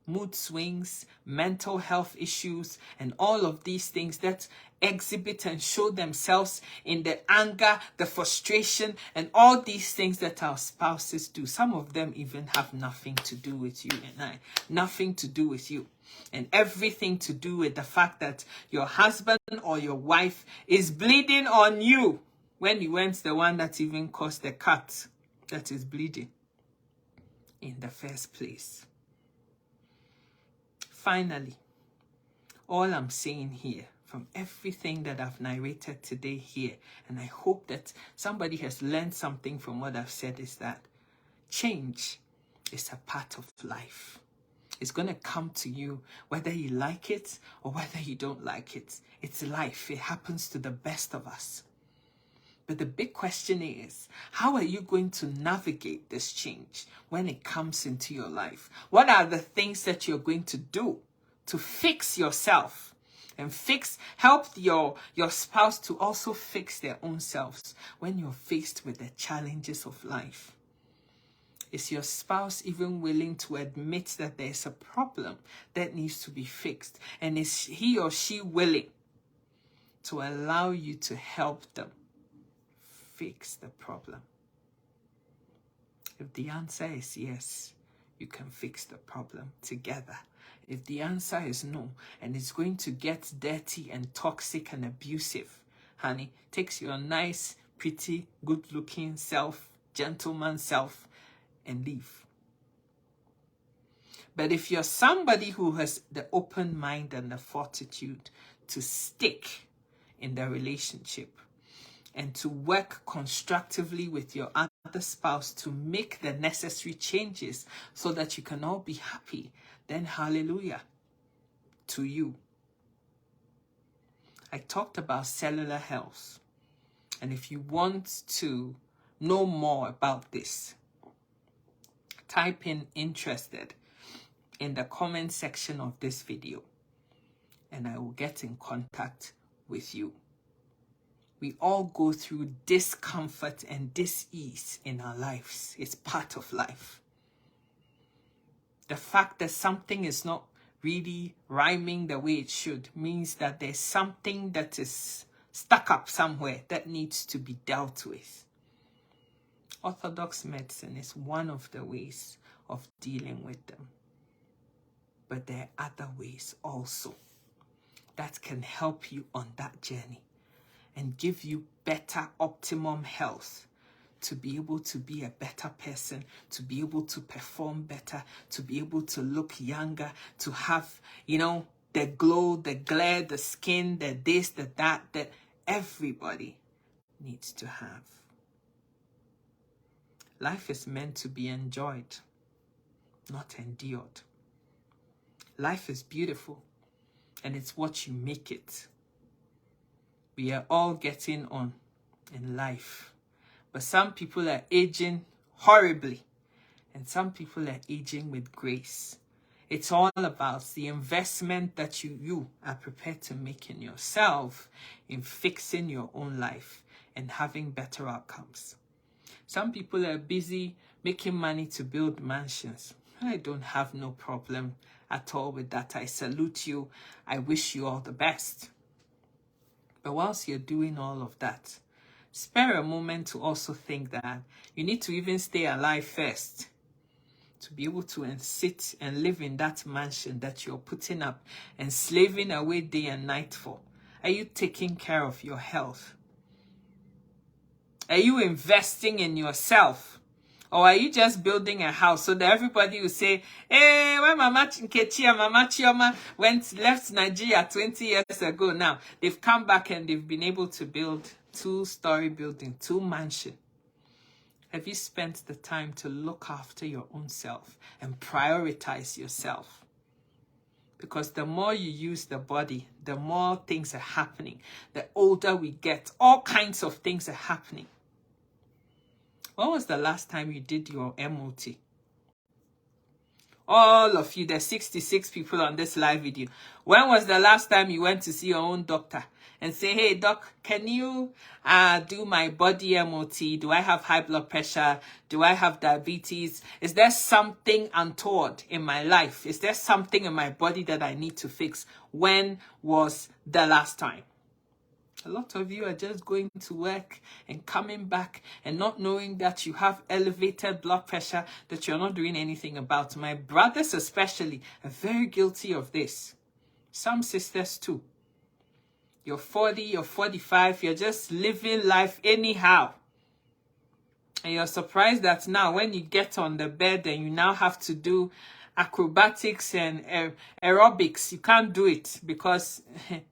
Mood swings, mental health issues, and all of these things that exhibit and show themselves in the anger, the frustration, and all these things that our spouses do. Some of them even have nothing to do with you and I. Nothing to do with you. And everything to do with the fact that your husband or your wife is bleeding on you when you weren't the one that even caused the cut that is bleeding in the first place. Finally, all I'm saying here from everything that I've narrated today here, and I hope that somebody has learned something from what I've said, is that change is a part of life. It's going to come to you whether you like it or whether you don't like it. It's life. It happens to the best of us. But the big question is, how are you going to navigate this change when it comes into your life? What are the things that you're going to do to fix yourself and help your spouse to also fix their own selves when you're faced with the challenges of life? Is your spouse even willing to admit that there's a problem that needs to be fixed? And is he or she willing to allow you to help them fix the problem? If the answer is yes, you can fix the problem together. If the answer is no, and it's going to get dirty and toxic and abusive, honey, takes your nice, pretty, good-looking self, gentleman self, and leave. But if you're somebody who has the open mind and the fortitude to stick in the relationship and to work constructively with your other spouse to make the necessary changes so that you can all be happy, then hallelujah to you. I talked about cellular health, and if you want to know more about this, type in interested in the comment section of this video, and I will get in contact with you. We all go through discomfort and dis-ease in our lives. It's part of life. The fact that something is not really rhyming the way it should means that there's something that is stuck up somewhere that needs to be dealt with. Orthodox medicine is one of the ways of dealing with them. But there are other ways also that can help you on that journey and give you better optimum health to be able to be a better person, to be able to perform better, to be able to look younger, to have, the glow, the glare, the skin, the this, the that everybody needs to have. Life is meant to be enjoyed, not endured. Life is beautiful, and it's what you make it. We are all getting on in life, but some people are aging horribly, and some people are aging with grace. It's all about the investment that you are prepared to make in yourself, in fixing your own life and having better outcomes. Some people are busy making money to build mansions. I don't have no problem at all with that. I salute you. I wish you all the best. But whilst you're doing all of that, spare a moment to also think that you need to even stay alive first to be able to sit and live in that mansion that you're putting up and slaving away day and night for. Are you taking care of your health? Are you investing in yourself? Or are you just building a house so that everybody will say, hey, when Mama Nkechi, Mama Chioma left Nigeria 20 years ago now, they've come back and they've been able to build 2-story building, 2 mansion. Have you spent the time to look after your own self and prioritize yourself? Because the more you use the body, the more things are happening. The older we get, all kinds of things are happening. When was the last time you did your MOT? All of you, there's 66 people on this live video. When was the last time you went to see your own doctor and say, hey, doc, can you do my body MOT? Do I have high blood pressure? Do I have diabetes? Is there something untoward in my life? Is there something in my body that I need to fix? When was the last time? A lot of you are just going to work and coming back and not knowing that you have elevated blood pressure that you're not doing anything about. My brothers especially are very guilty of this. Some sisters too. You're 40, you're 45, you're just living life anyhow. And you're surprised that now when you get on the bed and you now have to do acrobatics and aerobics. You can't do it because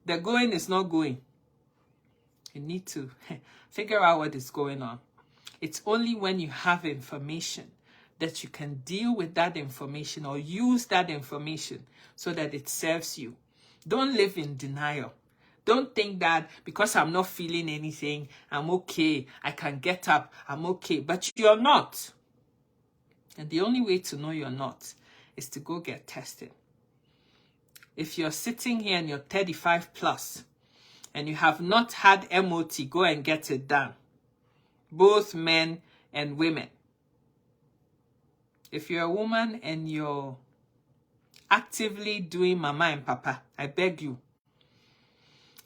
the going is not going. You need to figure out what is going on. It's only when you have information that you can deal with that information or use that information so that it serves you. Don't live in denial. Don't think that because I'm not feeling anything, I'm okay, I can get up, I'm okay. But you're not. And the only way to know you're not is to go get tested. If you're sitting here and you're 35 plus and you have not had MOT, go and get it done. Both men and women. If you're a woman and you're actively doing mama and papa, I beg you.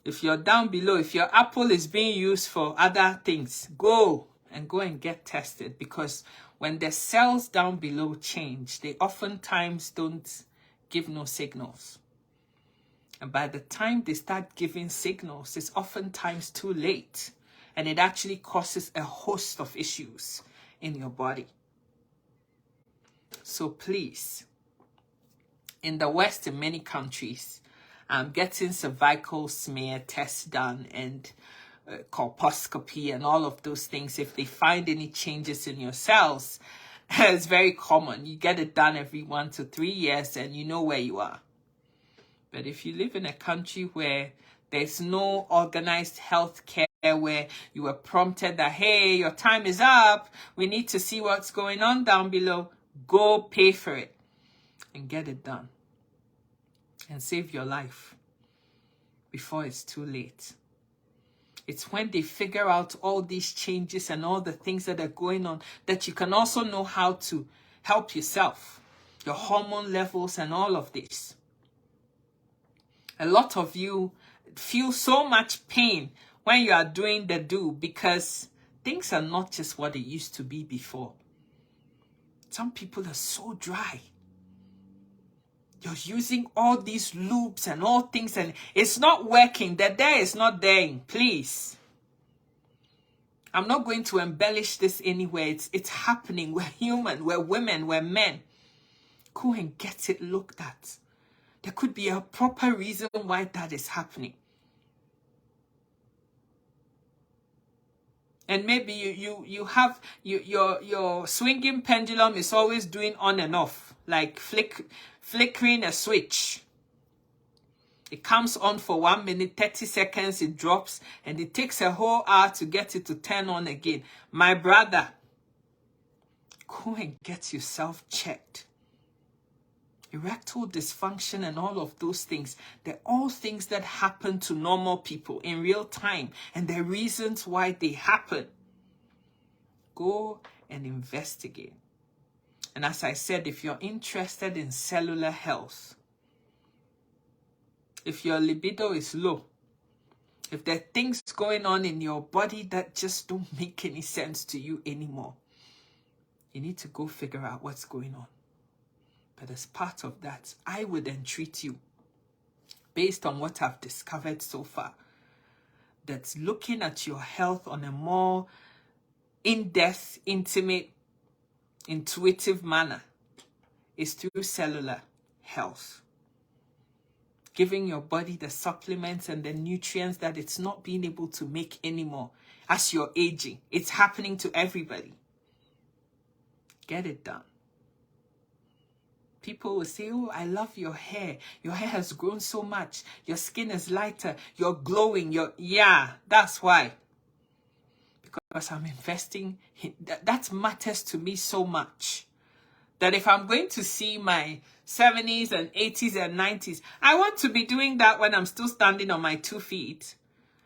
If you're down below, if your apple is being used for other things, go and get tested, because when the cells down below change, they oftentimes don't give no signals. And by the time they start giving signals, it's oftentimes too late. And it actually causes a host of issues in your body. So please, in the West, in many countries, getting cervical smear tests done and colposcopy and all of those things, if they find any changes in your cells, it's very common. You get it done every 1 to 3 years and you know where you are. But if you live in a country where there's no organized health care, where you were prompted that, hey, your time is up, we need to see what's going on down below, go pay for it and get it done and save your life before it's too late. It's when they figure out all these changes and all the things that are going on that you can also know how to help yourself, your hormone levels and all of this. A lot of you feel so much pain when you are doing the do, because things are not just what it used to be before. Some people are so dry. You're using all these loops and all things and it's not working. The there is not there. Please. I'm not going to embellish this anywhere. It's happening. We're human. We're women. We're men. Go and get it looked at. There could be a proper reason why that is happening. And maybe you have your swinging pendulum is always doing on and off, like flickering a switch. It comes on for 1 minute, 30 seconds, it drops, and it takes a whole hour to get it to turn on again. My brother, go and get yourself checked. Erectile dysfunction and all of those things, they're all things that happen to normal people in real time, and there are reasons why they happen. Go and investigate. And as I said, if you're interested in cellular health, if your libido is low, if there are things going on in your body that just don't make any sense to you anymore, you need to go figure out what's going on. But as part of that, I would entreat you, based on what I've discovered so far, that's looking at your health on a more in-depth, intimate, intuitive manner is through cellular health. Giving your body the supplements and the nutrients that it's not being able to make anymore as you're aging. It's happening to everybody. Get it done. People will say, oh, I love your hair. Your hair has grown so much. Your skin is lighter. You're glowing. Yeah, that's why. Because I'm investing. That matters to me so much. That if I'm going to see my 70s and 80s and 90s, I want to be doing that when I'm still standing on my 2 feet.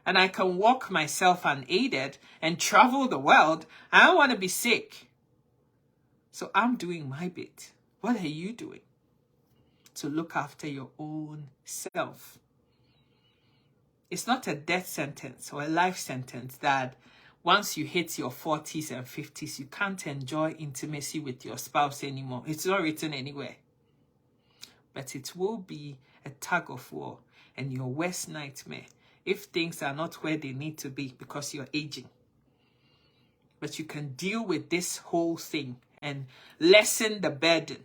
And I can walk myself unaided and travel the world. I don't want to be sick. So I'm doing my bit. What are you doing to look after your own self? It's not a death sentence or a life sentence that once you hit your 40s and 50s, you can't enjoy intimacy with your spouse anymore. It's not written anywhere. But it will be a tug of war and your worst nightmare if things are not where they need to be because you're aging. But you can deal with this whole thing and lessen the burden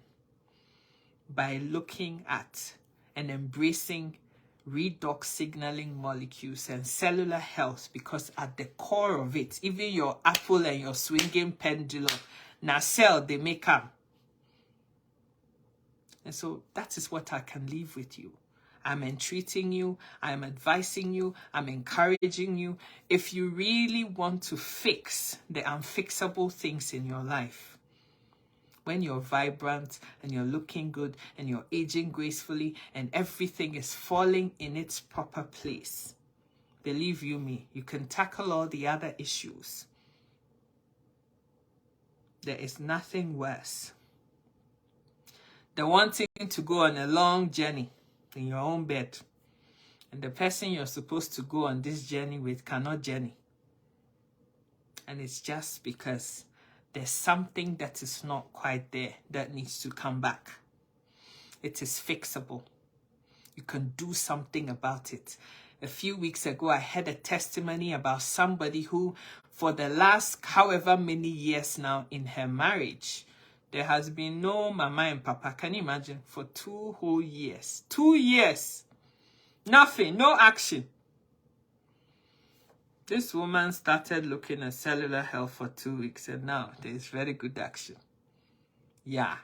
by looking at and embracing redox signaling molecules and cellular health, because at the core of it, even your apple and your swinging pendulum, now cell they make up. And so that is what I can leave with you. I'm entreating you, I'm advising you, I'm encouraging you. If you really want to fix the unfixable things in your life, when you're vibrant and you're looking good and you're aging gracefully and everything is falling in its proper place, believe you me, you can tackle all the other issues. There is nothing worse than wanting to go on a long journey in your own bed, and the person you're supposed to go on this journey with cannot journey. And it's just because there's something that is not quite there that needs to come back. It is fixable. You can do something about it. A few weeks ago, I had a testimony about somebody who, for the last however many years now in her marriage, there has been no mama and papa. Can you imagine? For 2 whole years. 2 years. Nothing. No action. This woman started looking at cellular health for 2 weeks, and now there is very good action. Yeah.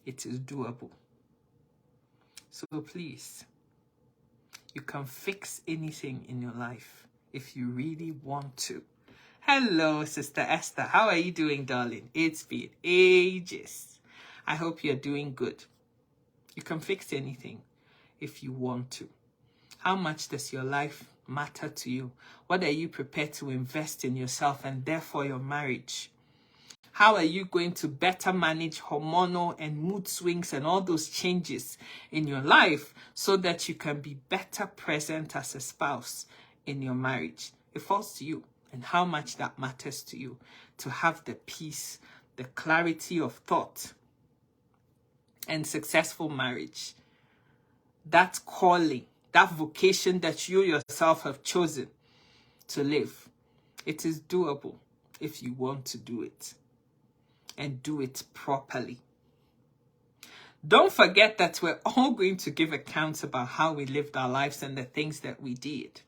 It is doable. So please, you can fix anything in your life if you really want to. Hello, Sister Esther. How are you doing, darling? It's been ages. I hope you're doing good. You can fix anything if you want to. How much does your life matter to you? What are you prepared to invest in yourself and therefore your marriage? How are you going to better manage hormonal and mood swings and all those changes in your life so that you can be better present as a spouse in your marriage? It falls to you, and how much that matters to you to have the peace, the clarity of thought, and successful marriage. That calling, that vocation that you yourself have chosen to live, it is doable if you want to do it, and do it properly. Don't forget that we're all going to give accounts about how we lived our lives and the things that we did.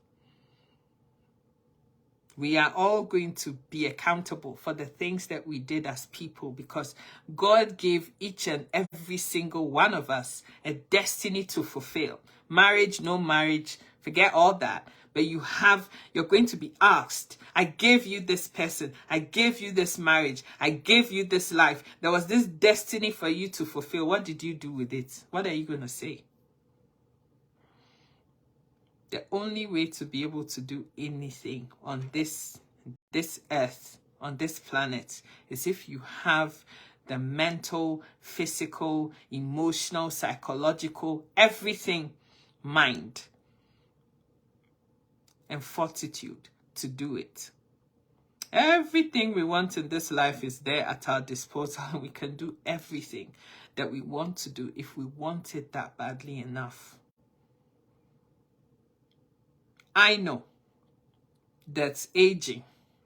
We are all going to be accountable for the things that we did as people, because God gave each and every single one of us a destiny to fulfill. Marriage, no marriage, forget all that. But you're going to be asked, I gave you this person, I gave you this marriage, I gave you this life. There was this destiny for you to fulfill. What did you do with it? What are you going to say? The only way to be able to do anything on this earth, on this planet, is if you have the mental, physical, emotional, psychological, everything, mind, and fortitude to do it. Everything we want in this life is there at our disposal, and we can do everything that we want to do if we want it that badly enough. I know that aging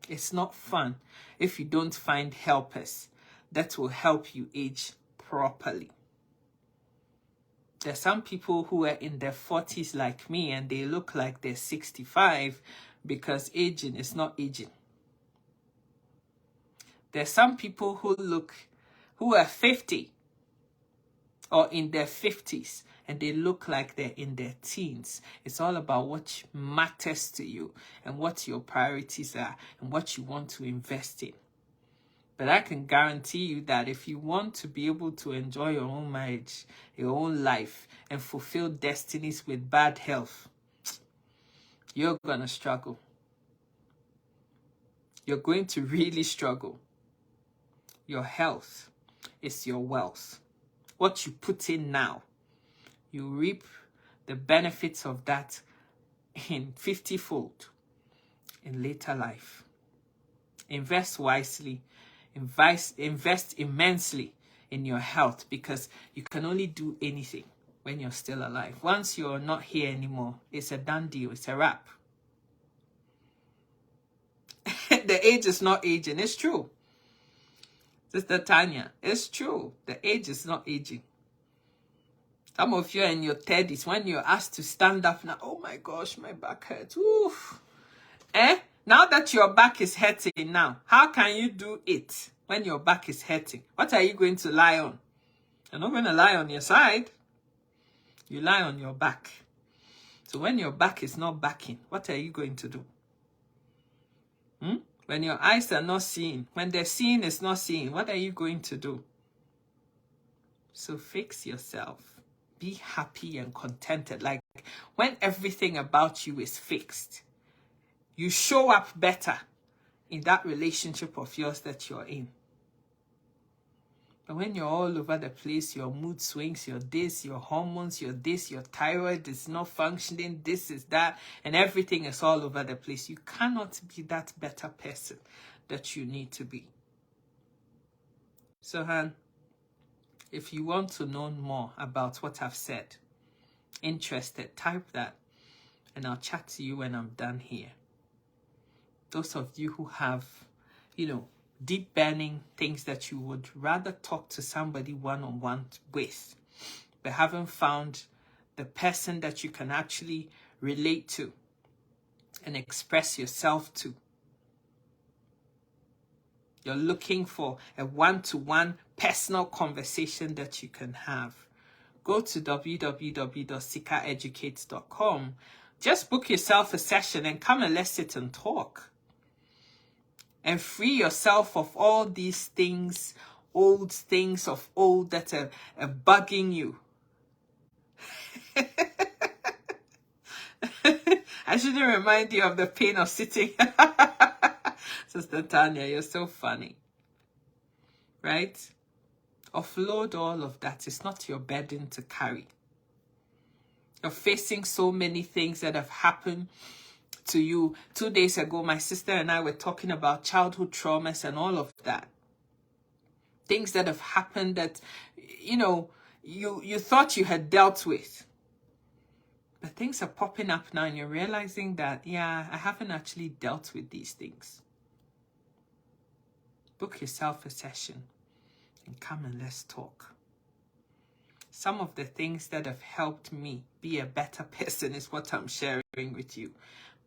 is not fun if you don't find helpers that will help you age properly. There's some people who are in their 40s like me and they look like they're 65 because aging is not aging. There's some people who are 50 or in their 50s and they look like they're in their teens. It's all about what matters to you and what your priorities are and what you want to invest in. But I can guarantee you that if you want to be able to enjoy your own marriage, your own life, and fulfill destinies with bad health, you're going to struggle. You're going to really struggle. Your health is your wealth. What you put in now, you reap the benefits of that in 50-fold in later life. Invest wisely. Invest immensely in your health, because you can only do anything when you're still alive. Once you're not here anymore, it's a done deal. It's a wrap. The age is not aging. It's true. Sister Tanya, it's true. The age is not aging. Some of you are in your 30s. When you're asked to stand up now, oh my gosh, my back hurts. Oof. Now that your back is hurting now, how can you do it when your back is hurting? What are you going to lie on? You're not going to lie on your side. You lie on your back. So when your back is not backing, what are you going to do? When your eyes are not seeing, when the seeing is not seeing, what are you going to do? So fix yourself. Be happy and contented. Like when everything about you is fixed, you show up better in that relationship of yours that you're in. But when you're all over the place, your mood swings, your this, your hormones, your this, your thyroid is not functioning, this is that, and everything is all over the place, you cannot be that better person that you need to be. So, Han, if you want to know more about what I've said, interested, type that, and I'll chat to you when I'm done here. Those of you who have, deep burning things that you would rather talk to somebody one-on-one with, but haven't found the person that you can actually relate to and express yourself to. You're looking for a one-to-one personal conversation that you can have. Go to www.sikaeducates.com. Just book yourself a session and come and let's sit and talk. And free yourself of all these things of old that are bugging you. I shouldn't remind you of the pain of sitting. Sister Tanya, you're so funny. Right? Offload all of that. It's not your burden to carry. You're facing so many things that have happened to you. 2 days ago, my sister and I were talking about childhood traumas and all of that. Things that have happened that, you thought you had dealt with. But things are popping up now and you're realizing that, yeah, I haven't actually dealt with these things. Book yourself a session and come and let's talk. Some of the things that have helped me be a better person is what I'm sharing with you,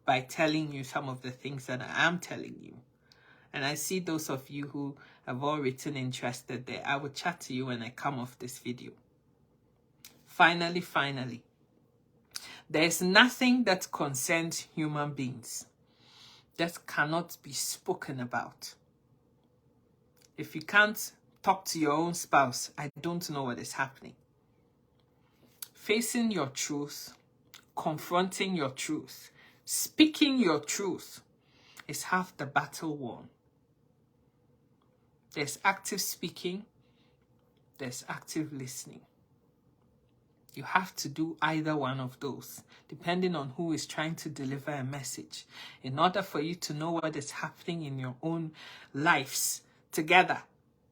by telling you some of the things that I am telling you. And I see those of you who have all written interested there. I will chat to you when I come off this video. Finally, there is nothing that concerns human beings that cannot be spoken about. If you can't talk to your own spouse, I don't know what is happening. Facing your truth, confronting your truth, speaking your truth is half the battle won. There's active speaking, there's active listening. You have to do either one of those, depending on who is trying to deliver a message, in order for you to know what is happening in your own lives together,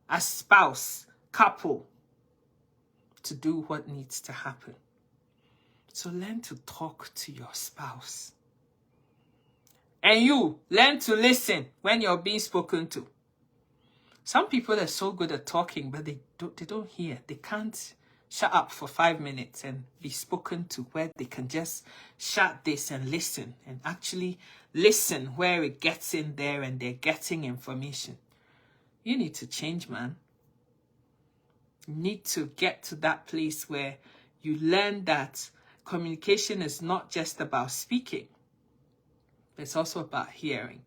as spouse, couple, to do what needs to happen. So learn to talk to your spouse. And you, learn to listen when you're being spoken to. Some people are so good at talking, but they don't hear. They can't shut up for 5 minutes and be spoken to, where they can just shut this and listen, and actually listen where it gets in there and they're getting information. You need to change, man. You need to get to that place where you learn that communication is not just about speaking. It's also about hearing.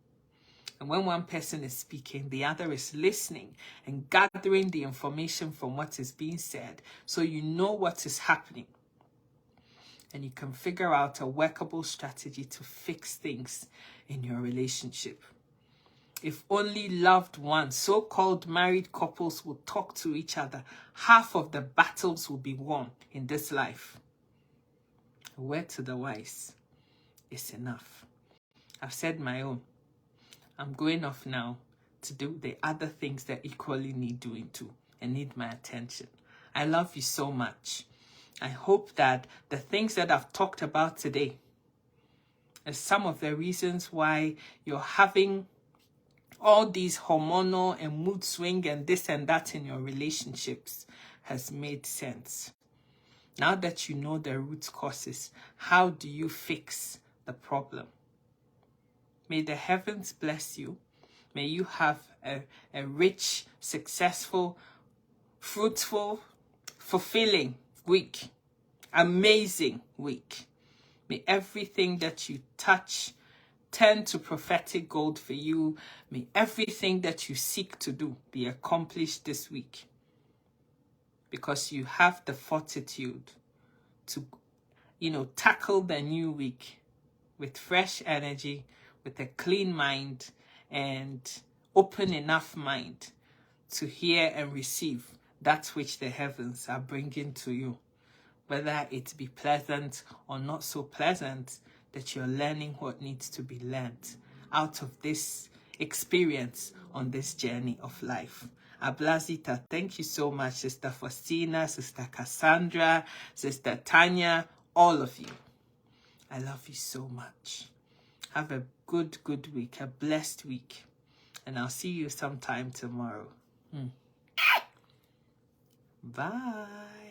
And when one person is speaking, the other is listening and gathering the information from what is being said, so you know what is happening. And you can figure out a workable strategy to fix things in your relationship. If only loved ones, so-called married couples, will talk to each other, half of the battles will be won in this life. A word to the wise is enough. I've said my own. I'm going off now to do the other things that equally need doing too and need my attention. I love you so much. I hope that the things that I've talked about today are some of the reasons why you're having all these hormonal and mood swing and this and that in your relationships has made sense. Now that you know the root causes, how do you fix the problem? May the heavens bless you. May you have a rich, successful, fruitful, fulfilling week. Amazing week. May everything that you touch turn to prophetic gold for you. May everything that you seek to do be accomplished this week, because you have the fortitude to, tackle the new week with fresh energy, with a clean mind, and open enough mind to hear and receive that which the heavens are bringing to you. Whether it be pleasant or not so pleasant, that you're learning what needs to be learned out of this experience on this journey of life. Ablazita, thank you so much, Sister Faustina, Sister Cassandra, Sister Tanya, all of you. I love you so much. Have a good week, a blessed week. And I'll see you sometime tomorrow. Bye.